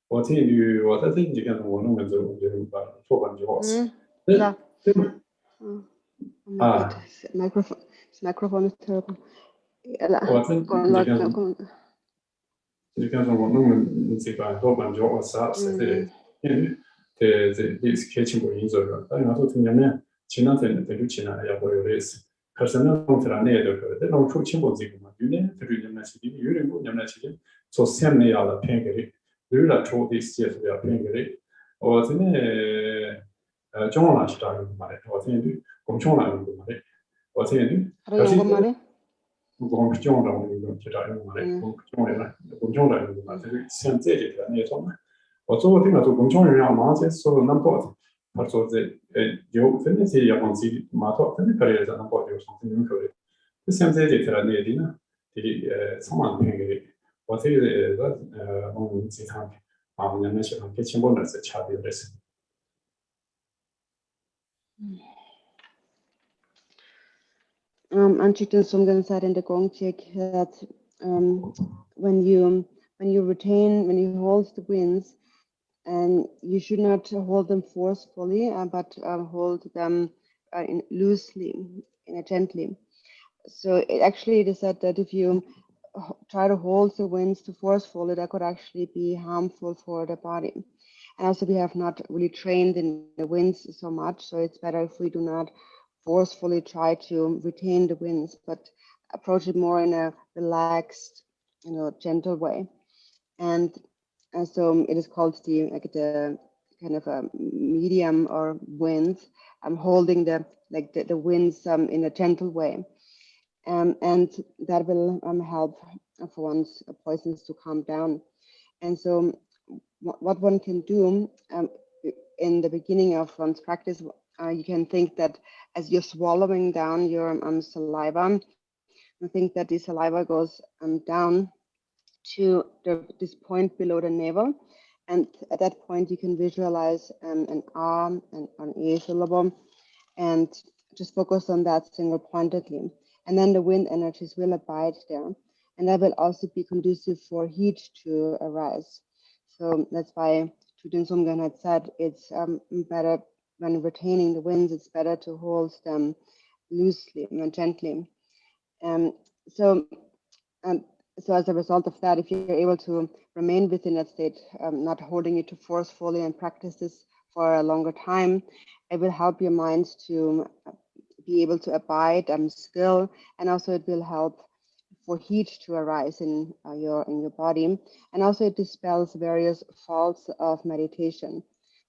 我这里我在这里看我弄的时候就把做完就好是，microphone is terrible. 我这你看我弄这个做完就好是的。这开情过因素了，但是说今年呢，前两天就前两也不有类似，可是呢，弄起来呢也都可以，但弄出情况这个嘛，有呢，就是你们是的，有人不你们是的，做什么样的偏给的，有了出的些是要偏给的，我真的中文是这样嘛的，我真的工厂那样嘛的，我真的，可是工厂那样是这样嘛的，工厂那样嘛，就是现在这个那种嘛。我做这个做工厂人啊，马上说能报，他说这有真的是要往自己码头，真的可以在能报就上真能可以。就现在这条内地呢，这里充满那个，我这个我们这场啊，我们喜欢跟全部人是差别的是。Untitled Chapter said in the Gong Check that when you hold the winds, and you should not hold them forcefully, but hold them loosely, gently. So it is said that if you try to hold the winds too forcefully, that could actually be harmful for the body. And also we have not really trained in the winds so much, so it's better if we do not forcefully try to retain the winds, but approach it more in a relaxed, gentle way. And so it is called the kind of a medium or winds. I'm holding the winds in a gentle way, and that will help for one's poisons to calm down. And so what one can do in the beginning of one's practice, you can think that as you're swallowing down your saliva, I think that the saliva goes down to this point below the navel, and at that point you can visualize an arm and an A syllable, and just focus on that single pointedly, and then the wind energies will abide there, and that will also be conducive for heat to arise. So that's why Tujin Sumgan had said it's better when retaining the winds, it's better to hold them loosely and gently. So as a result of that, if you're able to remain within that state, not holding it too forcefully, and practice this for a longer time, it will help your mind to be able to abide still, and also it will help for heat to arise in your body, and also it dispels various faults of meditation.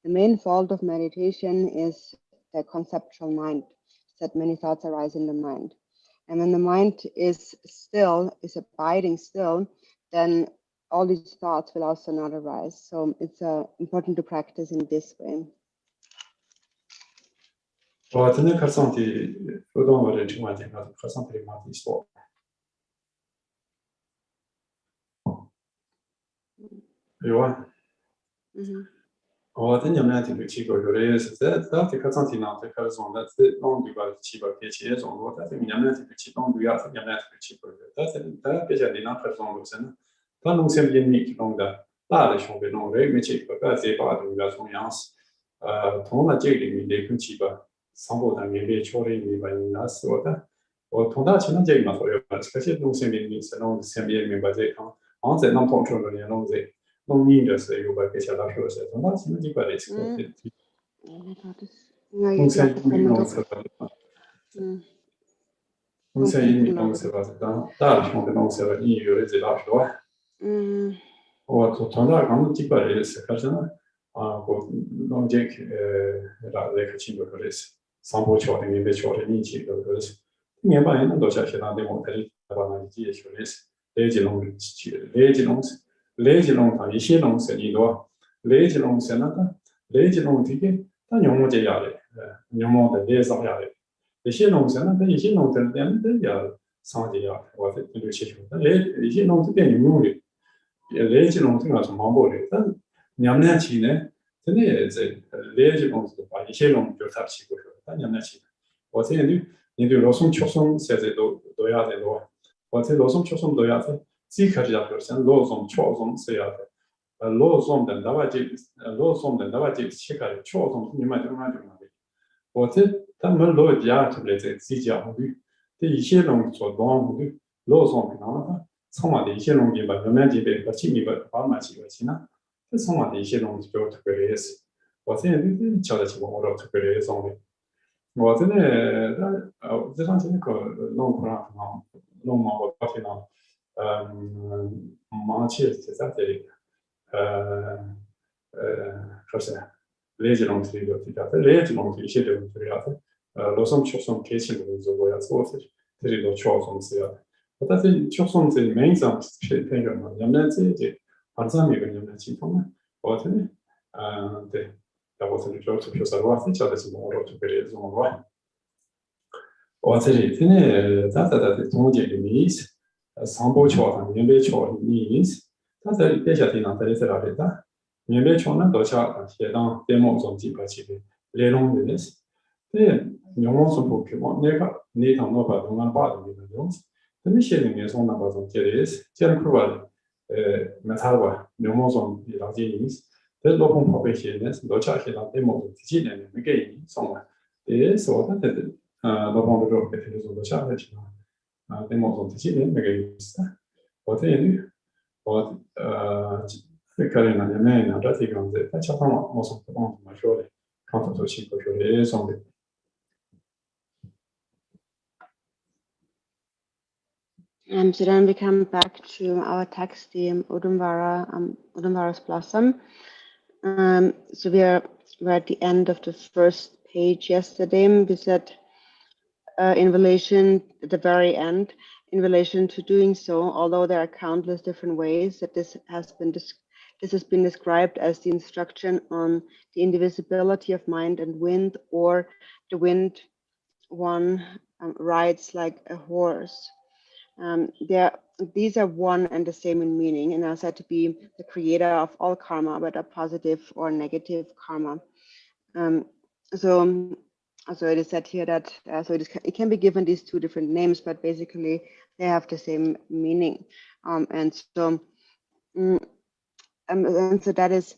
The main fault of meditation is the conceptual mind, that many thoughts arise in the mind. And when the mind is still, is abiding still, then all these thoughts will also not arise. So it's important to practice in this way. 또 전화 강도 찍어야지. 그래서 그 농직 라데 같이 그래서 상보초에 민배초에 니치도 그래서 내가는 도착해나데 못할 바나지 예술에서 레지롱 레지롱 다 이시롱세니도 레지롱세나다 레지롱 되게 다 영어제야래 영어의 대사야래 이시롱세나 이시롱들 때문에 야 상제야 와서 이렇게 레 이시롱 때 유무리 레지롱 가서 마보래 단 냠내치네 근데 이제 레지롱도 봐 이시롱 조사치고 단 냠내치 我现在你对罗宋确松现在都要的罗，我在罗宋确松都要的，最开始要表现罗宋确松是要的，罗宋的那把这七个确松你们就那就那的，我在他们罗家特别在自家的，这一些东西做东的，罗宋平常的，从嘛的一些东西吧，人们这边和亲密吧，把嘛几个亲呢，这从嘛的一些东西就特别类似，我现在对教的情况我都特别类似的。 我真的，这上真的可弄不上啊，弄嘛我发现了，忙起是在这里，说是累积弄这个比较，累积弄这些的这个样子，罗松确实开心的做过要做这里头确实是要的，但是确实这每一张偏个嘛，人们这反正每个人的情况呢，我真的，对。 我这里就特别是我分享的是我特别的这种乱，我这里真的咱中间的意思，上坡桥上面北桥的意思，咱这里底下地方这里是哪里的？面北桥呢，到桥写上在某种地方去的内容的意思，对，用我说不去嘛，那个你当我把东南巴的那种，那么些里面从那个种接的意思，接着去吧，没差吧，用我说的了解意思。 这老公跑ไปเขียนเนี่ยเราจะเขียนเราได้หมดที่เนี่ยไม่เกี่ยงส่งมาเดี๋ยวส่วนนั้นเราพอไปดูไปที่เราจะได้ที่ได้หมดที่เนี่ยไม่เกี่ยงสิพอที่นี่พอที่การงานเนี่ยไม่น่าจะที่กันเลยแต่ชาวบ้านมาส่งตัวมาช่วยข้าวตัวชิ้นก็ช่วยส่งเลย So then we come back to our text, the Udumbvara's blossom. So we're at the end of the first page yesterday. We said in relation at the very end, in relation to doing so, although there are countless different ways that this has been described as the instruction on the indivisibility of mind and wind, or the wind one rides like a horse. These are one and the same in meaning, and are said to be the creator of all karma, whether positive or negative karma. So it is said here that it can be given these two different names, but basically they have the same meaning. And so that is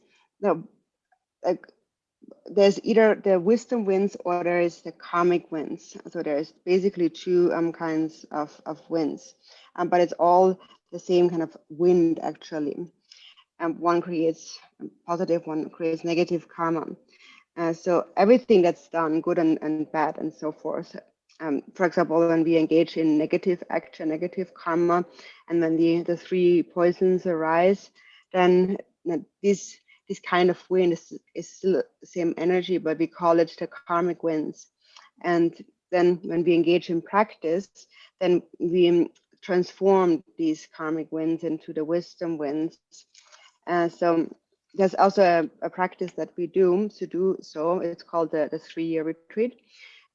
there's either the wisdom winds or there is the karmic winds. So there's basically two kinds of winds, but it's all the same kind of wind actually. One creates positive, one creates negative karma. So everything that's done, good and bad and so forth. For example, when we engage in negative action, negative karma, and when the three poisons arise, then this kind of wind is still the same energy, but we call it the karmic winds. And then when we engage in practice, then we transform these karmic winds into the wisdom winds. So there's also a practice that we do to do so. It's called the 3-year retreat.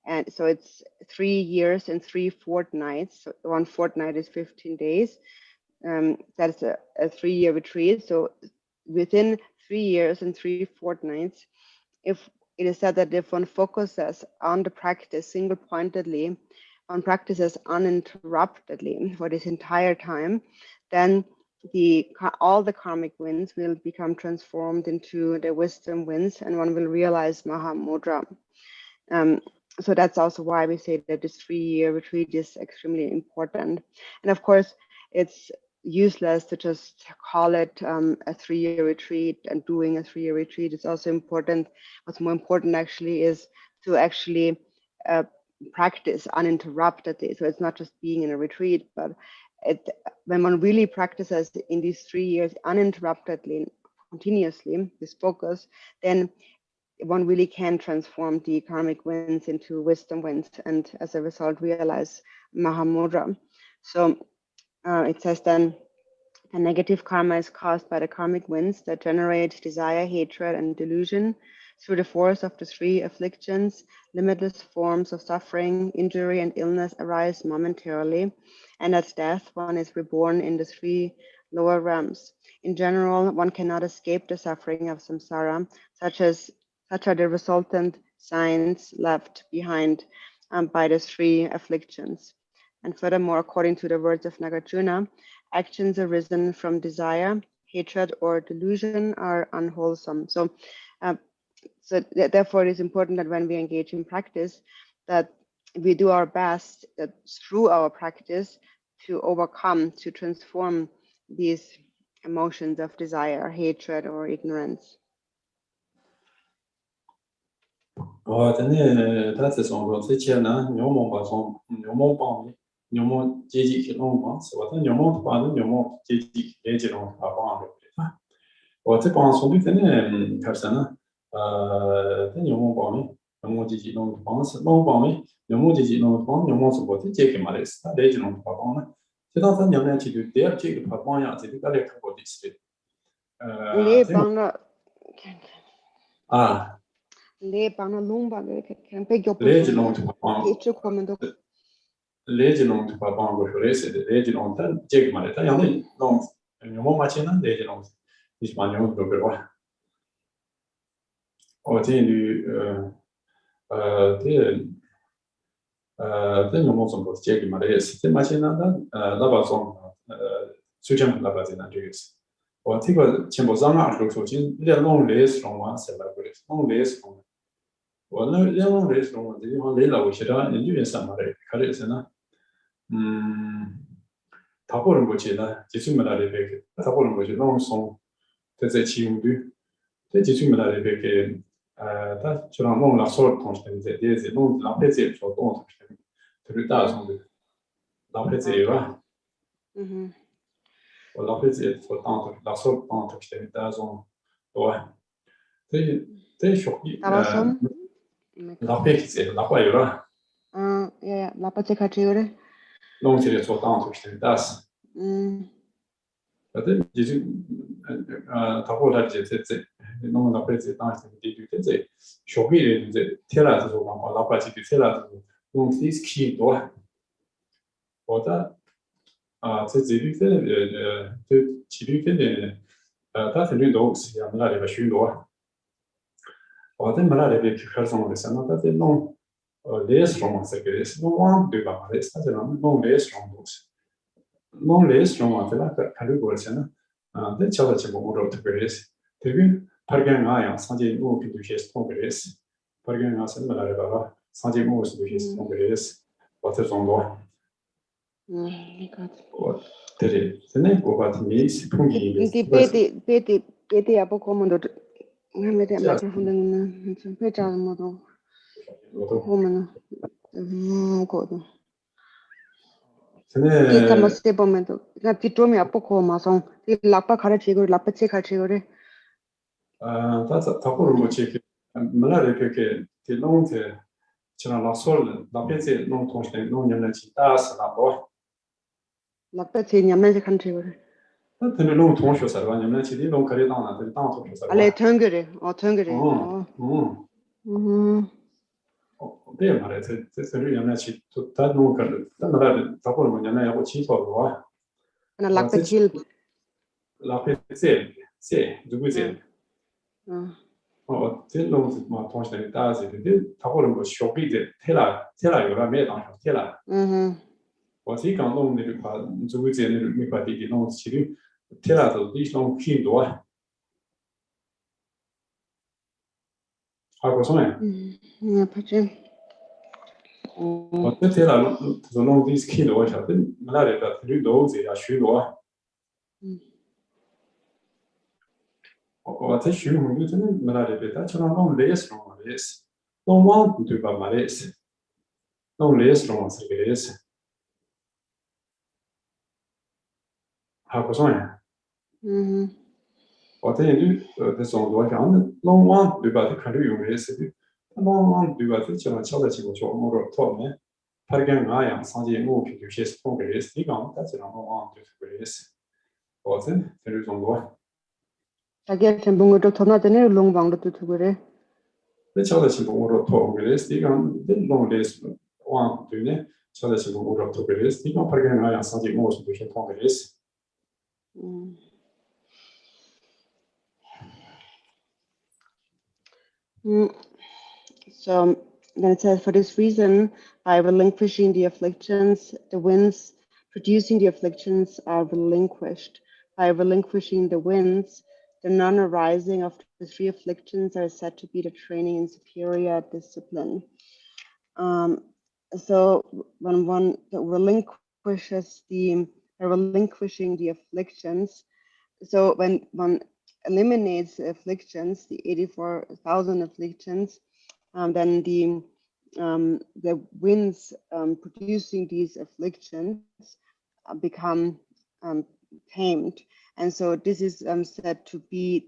And so it's 3 years and 3 fortnights. So 1 fortnight is 15 days. That's a 3-year retreat. So within 3 years and 3 fortnights, if it is said that if one focuses on the practice single-pointedly, one practices uninterruptedly for this entire time, then all the karmic winds will become transformed into the wisdom winds, and one will realize Mahamudra. So that's also why we say that this 3-year retreat is extremely important. And of course, it's useless to just call it a 3-year retreat and doing a 3-year retreat. It's also important. What's more important actually is to actually practice uninterruptedly. So it's not just being in a retreat, but when one really practices in these 3 years uninterruptedly, continuously, this focus, then one really can transform the karmic winds into wisdom winds, and as a result realize Mahamudra. So it says then, the negative karma is caused by the karmic winds that generate desire, hatred, and delusion. Through the force of the 3 afflictions, limitless forms of suffering, injury, and illness arise momentarily, and at death one is reborn in the 3 lower realms. In general, one cannot escape the suffering of samsara, such are the resultant signs left behind by the 3 afflictions. And furthermore, according to the words of Nagarjuna, actions arisen from desire, hatred, or delusion are unwholesome. So therefore, it is important that when we engage in practice, that we do our best through our practice to overcome, to transform these emotions of desire, hatred, or ignorance. 好不算呀。 Mhm. 我这里的总多讲，龙王对吧？他看着有没事的，龙王对吧？他经常敲的情况下，我说讨论，他跟俺样，上节目就些是同个意思，你讲，但是龙王就是个意思。我这这种多， Agar sembungo to thona tene long bang to tugure. 那敲的情况我说讨个意思，你讲这龙的意思，王对呢，敲的情况我说讨个意思，你讲他跟俺样，上节目是就是同个意思。So then it says, for this reason, by relinquishing the afflictions, the winds producing the afflictions are relinquished. By relinquishing the winds, the non-arising of the three afflictions are said to be the training in superior discipline. So when one relinquishes relinquishing the afflictions, so when one eliminates the afflictions, the 84,000 afflictions, then the winds producing these afflictions become tamed. And so this is said to be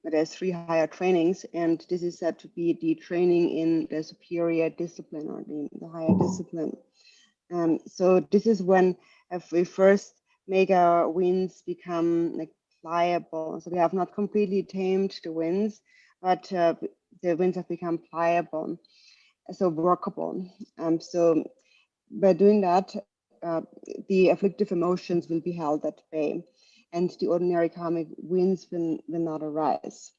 there's 3 higher trainings, and this is said to be the training in the superior discipline, or the higher discipline. So this is when if we first make our winds become like pliable. So we have not completely tamed the winds, but the winds have become pliable, so workable. So by doing that, the afflictive emotions will be held at bay, and the ordinary karmic winds will not arise.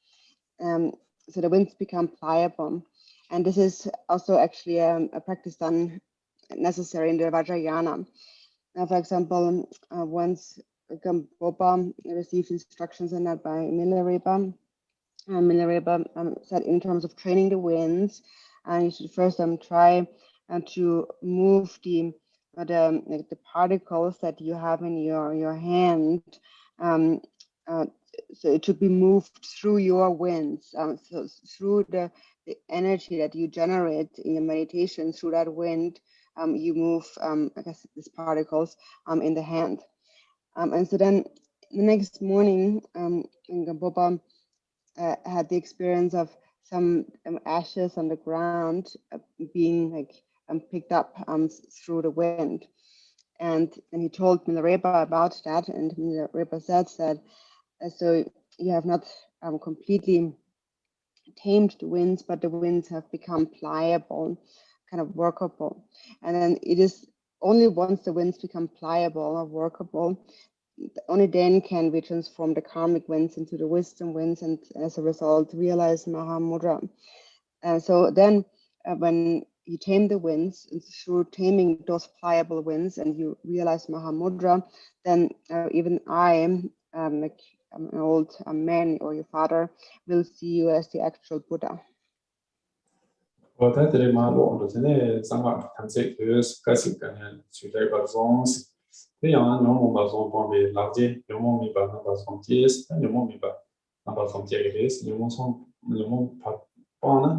So the winds become pliable, and this is also actually a practice done necessary in the Vajrayana. For example, once Gampopa received instructions on that by Milarepa. Milarepa said, in terms of training the winds, you should first try to move the particles that you have in your hand. So it should be moved through your winds, so through the energy that you generate in your meditation, through that wind, you move, I guess, these particles in the hand. And so then the next morning, Gampopa had the experience of some ashes on the ground being like picked up through the wind. And he told Milarepa about that, and Milarepa said that so you have not completely tamed the winds, but the winds have become pliable, kind of workable. And then it is only once the winds become pliable or workable, only then can we transform the karmic winds into the wisdom winds, and as a result realize Mahamudra. So then when you tame the winds, and through taming those pliable winds, and you realize Mahamudra, then even I, like an old man or your father, will see you as the actual Buddha. 我在这里嘛，我们现在上班看这个是开始跟人去这个东西，这样让我们把从方面了解，让我们把那个从解释，让我们把那个从解释，让我们从让我们把那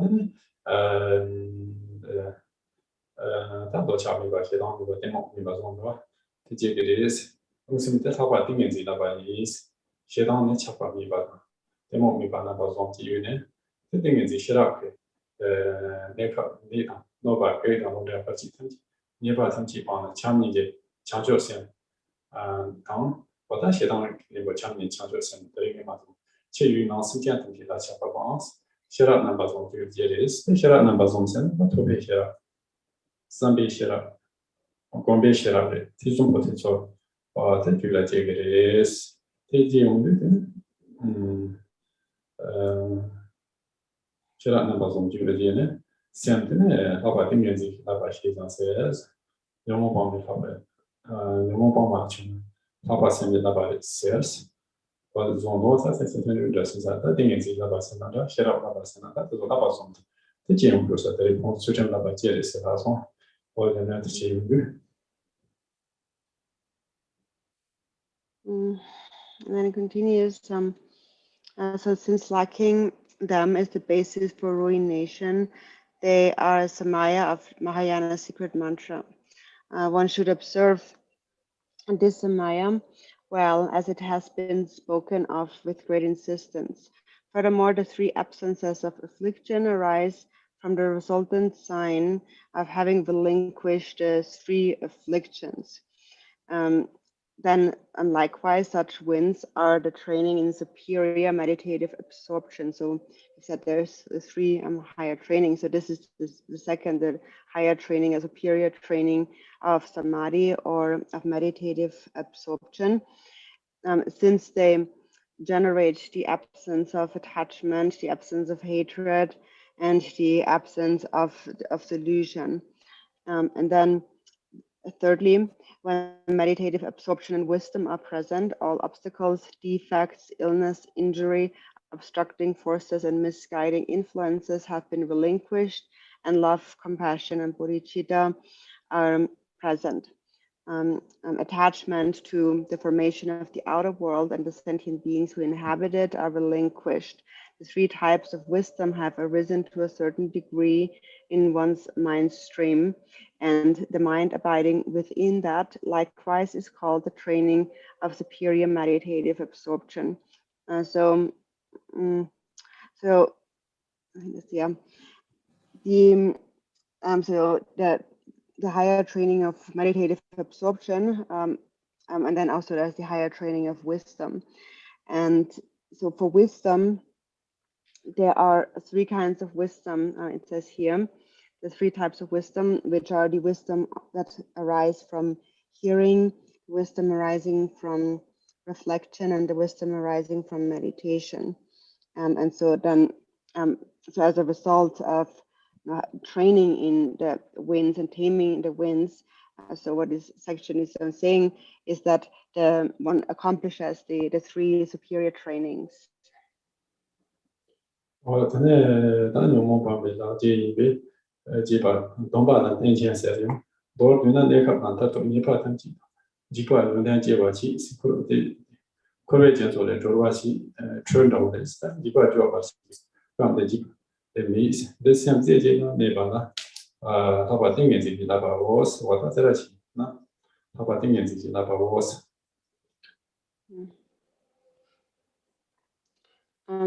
大多下面把些当那个电脑，你把从对吧？这解释，我是在他把定义自己那把意思，些当呢吃法米把，电脑米把那个从基于呢，这定义自己写了去。那个你看，老板给他们两个几天，你把他们几帮的强你的强决性，当我在写当那个强你强决性的一个嘛，至于拿时间东西来写不光是，写了那把种这个节律是，写了那把种先，我特别写了，三笔写了，光笔写了的，这种不太错，这就来这个的是，这种的，写了那把种这个的呢。现在呢，老板定义自己，老板写上是，让我帮你老板，让我帮忙去，老板现在老板写是，或者从多在现在有的是在，他定义自己老板写那的，写了老板写那，他这个老板从的，这节目就是在里头出现老板接的是他从，我现在这节目。And then it continues. So since lacking them is the basis for ruination, they are a samaya of Mahayana secret mantra. One should observe this samaya well, as it has been spoken of with great insistence. Furthermore, the three absences of affliction arise from the resultant sign of having relinquished the three afflictions. Then, and likewise, such winds are the training in superior meditative absorption. So we said there's the three higher training. So this is the second, the higher training, a superior training of samadhi or of meditative absorption. Since they generate the absence of attachment, the absence of hatred, and the absence of delusion. And then thirdly, when meditative absorption and wisdom are present, all obstacles, defects, illness, injury, obstructing forces, and misguiding influences have been relinquished, and love, compassion, and bodhicitta are present. Attachment to the formation of the outer world and the sentient beings who inhabit it are relinquished. The three types of wisdom have arisen to a certain degree in one's mind stream, and the mind abiding within that likewise is called the training of superior meditative absorption. So the higher training of meditative absorption, and then also there's the higher training of wisdom. And so for wisdom, there are three kinds of wisdom. It says here, the three types of wisdom, which are the wisdom that arise from hearing, wisdom arising from reflection, and the wisdom arising from meditation. And so then, so as a result of training in the winds and taming the winds, so what this section is saying is that the one accomplishes the three superior trainings.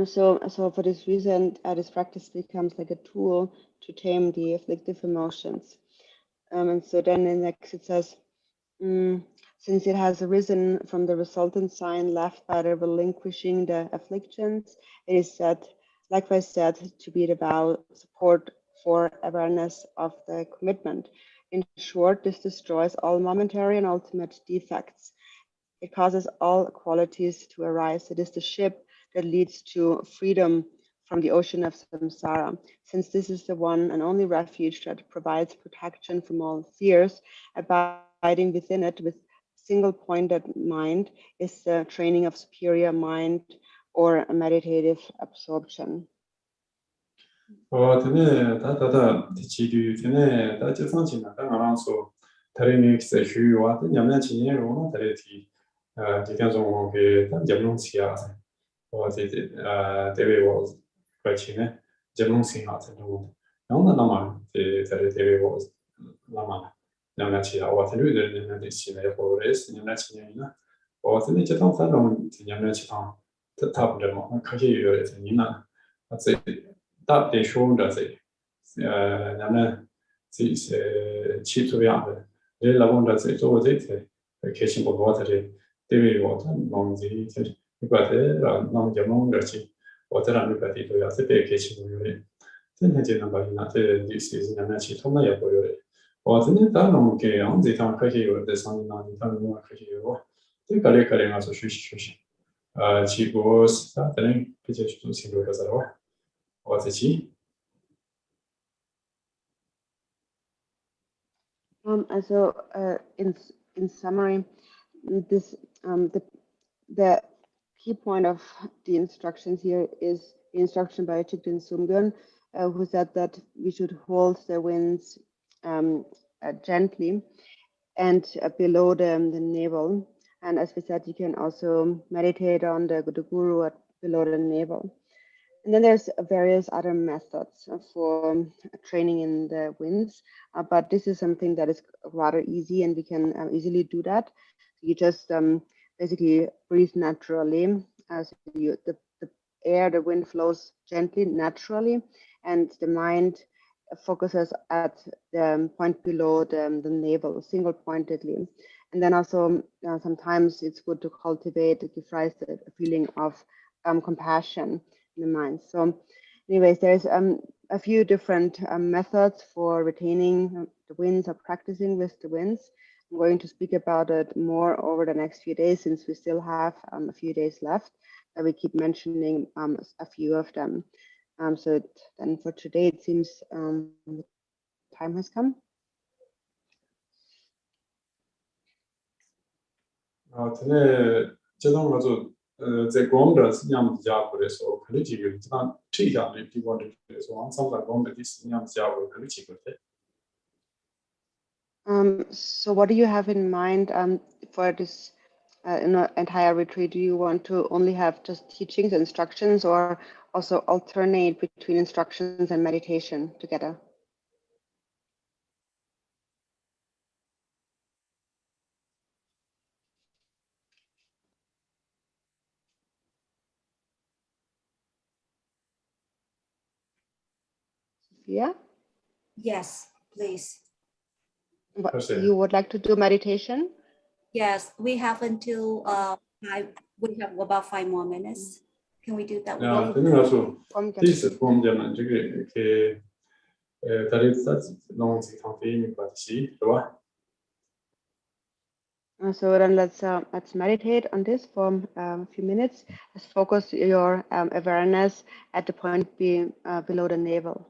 So for this reason, this practice becomes like a tool to tame the afflictive emotions. And so then in next it says, since it has arisen from the resultant sign left by the relinquishing the afflictions, it is said, likewise said, to be the vow support for awareness of the commitment. In short, this destroys all momentary and ultimate defects. It causes all qualities to arise. It is the ship that leads to freedom from the ocean of samsara. Since this is the one and only refuge that provides protection from all fears, abiding within it with single-pointed mind is the training of superior mind or a meditative absorption. In summary, this the key point of the instructions here is the instruction by Thigden Sumgön, who said that we should hold the winds gently and below the navel. And as we said, you can also meditate on the guru below the navel. And then there's various other methods for training in the winds, but this is something that is rather easy and we can easily do that. You just basically breathe naturally. So the air, the wind flows gently, naturally, and the mind focuses at the point below the navel, single pointedly. And then also sometimes it's good to cultivate, to give rise to a feeling of compassion in the mind. So anyways, there's a few different methods for retaining the winds or practicing with the winds. I'm going to speak about it more over the next few days since we still have a few days left. We keep mentioning a few of them. So then for today, it seems the time has come. 这种在光的样子家伙的时候，可能几个这样退下来地方的说，往上光的第四样子家伙可能几个的。So what do you have in mind for this entire retreat? Do you want to only have just teachings, instructions, or also alternate between instructions and meditation together? Yeah? Yes, please. But you would like to do meditation? Yes, we have until we have about 5 more minutes. Can we do that? 真的来说，第一次我们讲这个去他的弄这场飞没关系，是吧？ So then let's meditate on this for a few minutes. Let's focus your awareness at the point below the navel.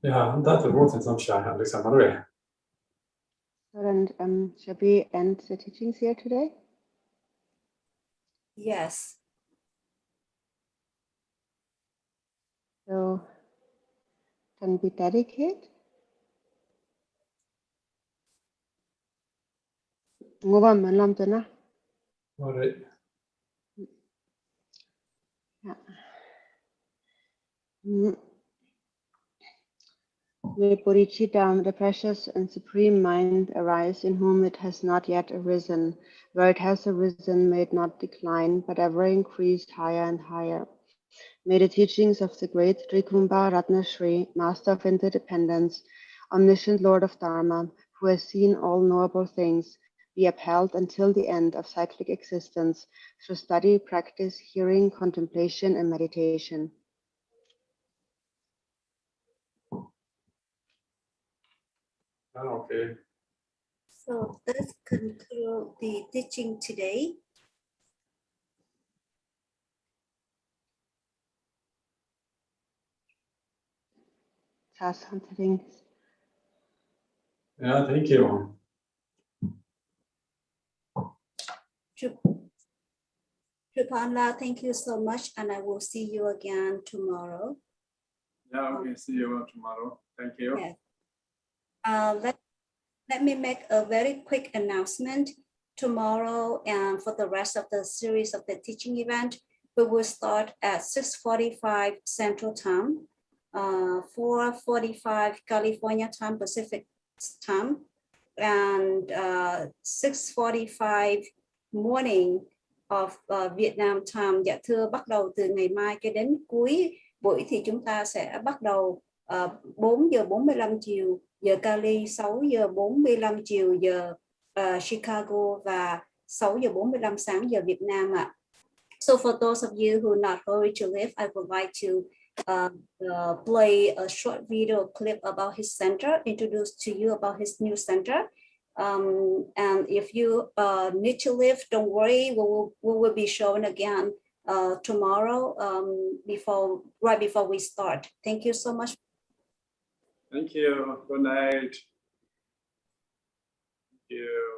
Ja, dat is goed in zo'n jaar, Alexander. So then, shall we end the teachings here today? Yes. So can we dedicate? Ngô bà mình làm cho nó. Alright. Yeah. May Bodhicitta, the precious and supreme mind, arise in whom it has not yet arisen. Where it has arisen, may it not decline, but ever increase higher and higher. May the teachings of the great Trikumba Ratnashri, Master of Interdependence, omniscient Lord of Dharma, who has seen all knowable things, be upheld until the end of cyclic existence through study, practice, hearing, contemplation, and meditation. Okay. So let's conclude the teaching today. Something. Yeah, thank you. Drupon, thank you so much, and I will see you again tomorrow. Yeah, okay, see you tomorrow. Thank you. Yes. Let me make a very quick announcement. Tomorrow and for the rest of the series of the teaching event, we will start at 6:45 Central Time, 4:45 California Time, Pacific Time, and 6:45 morning of Vietnam Time. Dạ thưa, bắt đầu từ ngày mai cho đến cuối buổi thì chúng ta sẽ bắt đầu 4 giờ 45 chiều giờ Cali, 6 giờ 45 chiều giờ Chicago và 6 giờ 45 sáng giờ Việt Nam ạ. So for those of you who are not ready to live, I would like to play a short video clip about his center, introduce to you about his new center. And if you need to live, don't worry, we will be showing again tomorrow right before we start. Thank you so much. Thank you. Good night. Thank you.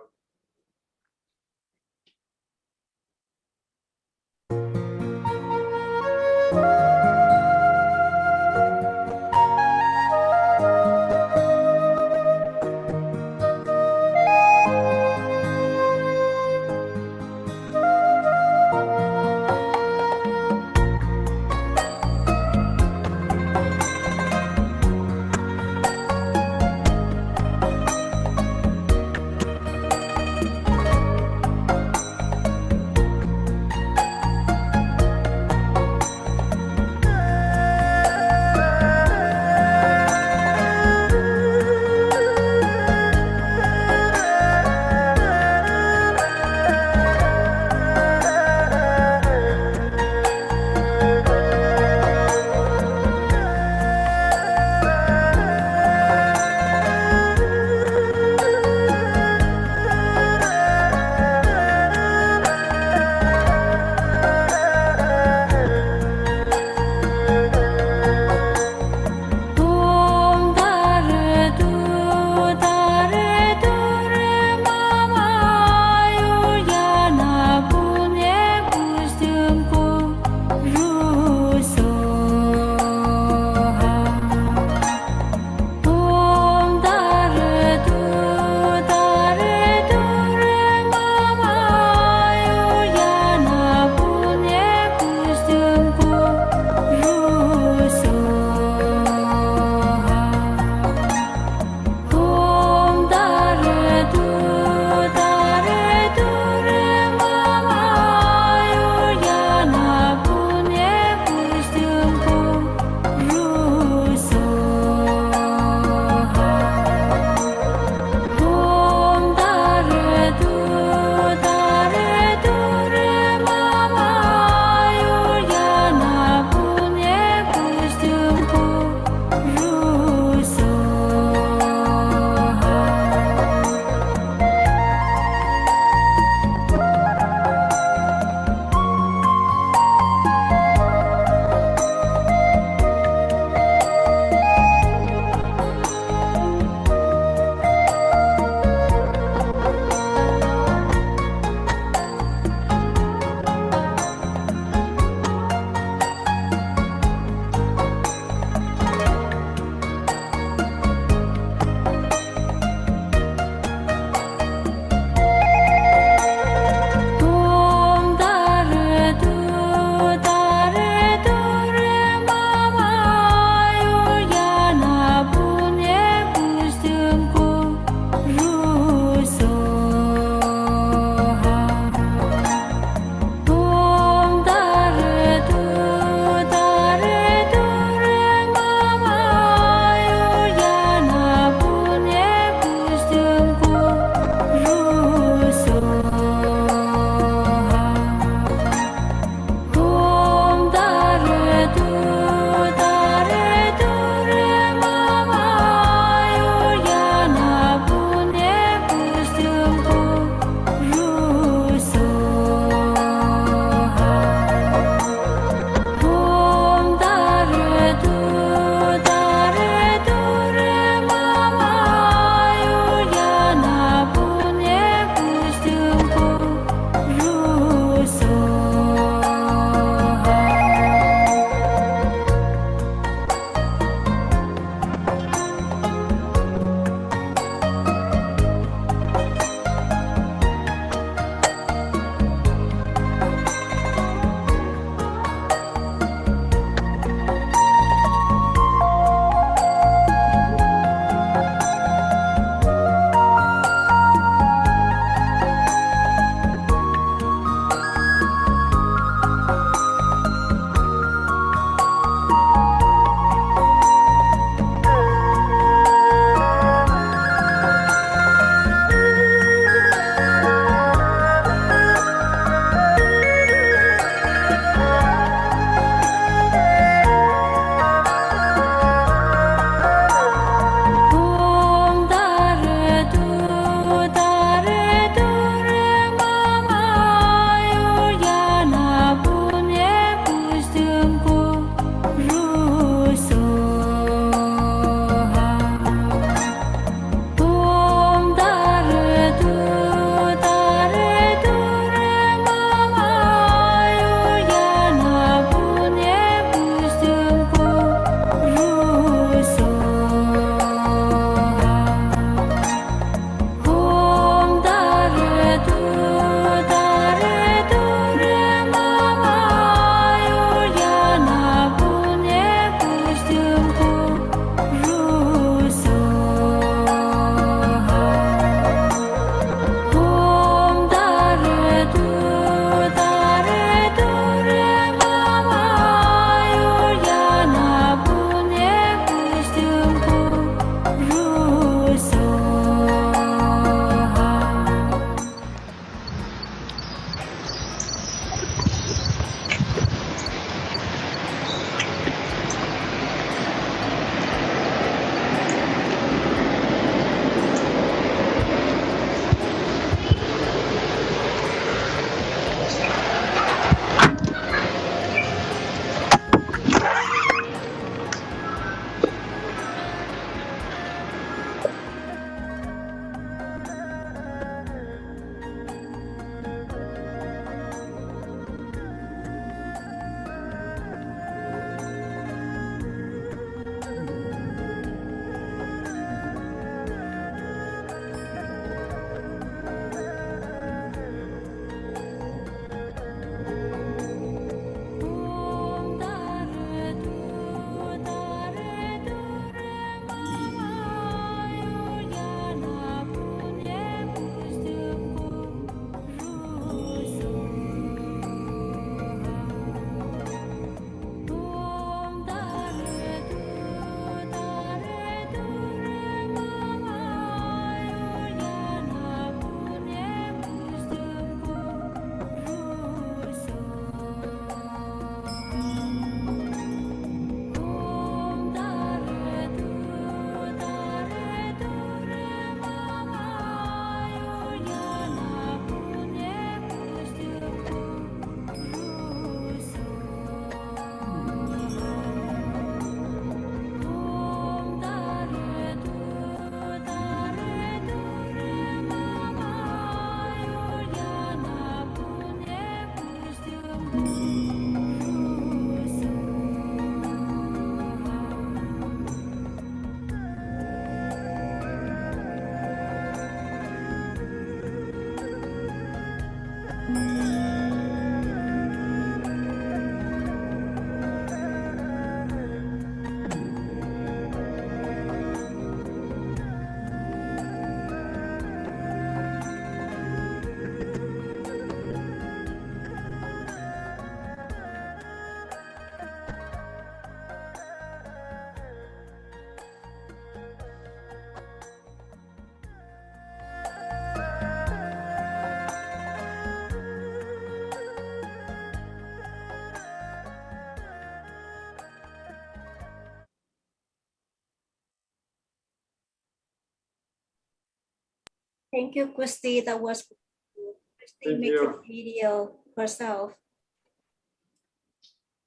Thank you, Christy. That was Christy Thank makes you. a video herself.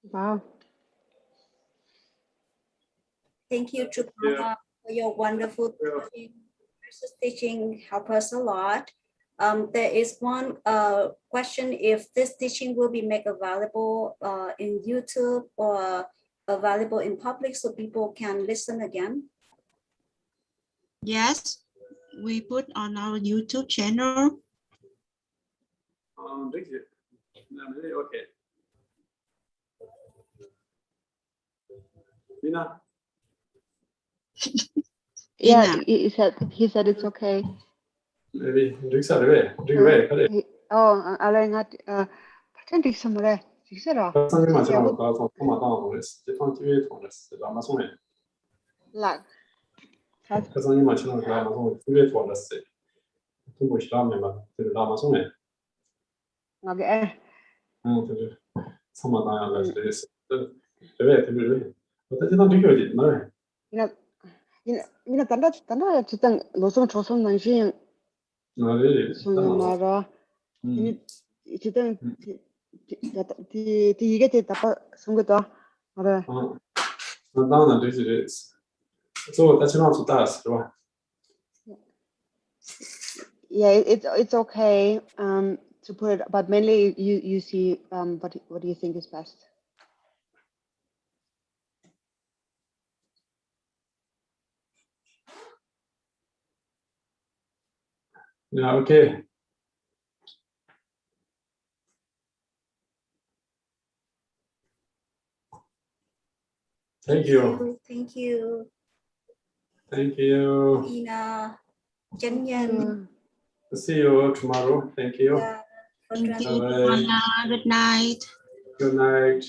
Wow. Thank you, Drupon, for your wonderful teaching. This teaching help us a lot. There is one question if this teaching will be made available in YouTube or available in public so people can listen again. Yes, we put on our YouTube channel. Okay. Lina. Yeah, Ina. he said it's okay. Maybe Rixa the way. Oh, 알랭아 파텐 릭스물에 릭스라. 선생님만 지나고 가서 토마토 그랬어. 제통 집에 통했어. 아마존에. 락. 선생님만 지나고 가서 집에 통했어. 통보 시라면만 그 아마존에. 오케이. 그 토마토야 그랬어. 왜 되게 어떻게 난 되게 어디 나. 이나 단다 지당 노선 조선 난신 나를 소년 말아. 지당 이게 됐다 성거다. 알아. 나는 되게 저 다치는 수 다스 봐. Yeah, it's okay to put it, but mainly you see what do you think is best? Yeah, okay. Thank you. Thank you. Thank you. Ina, Chân Nhân. See you tomorrow. Thank you. Yeah, for Thank you, Bye-bye. Anna. Good night. Good night.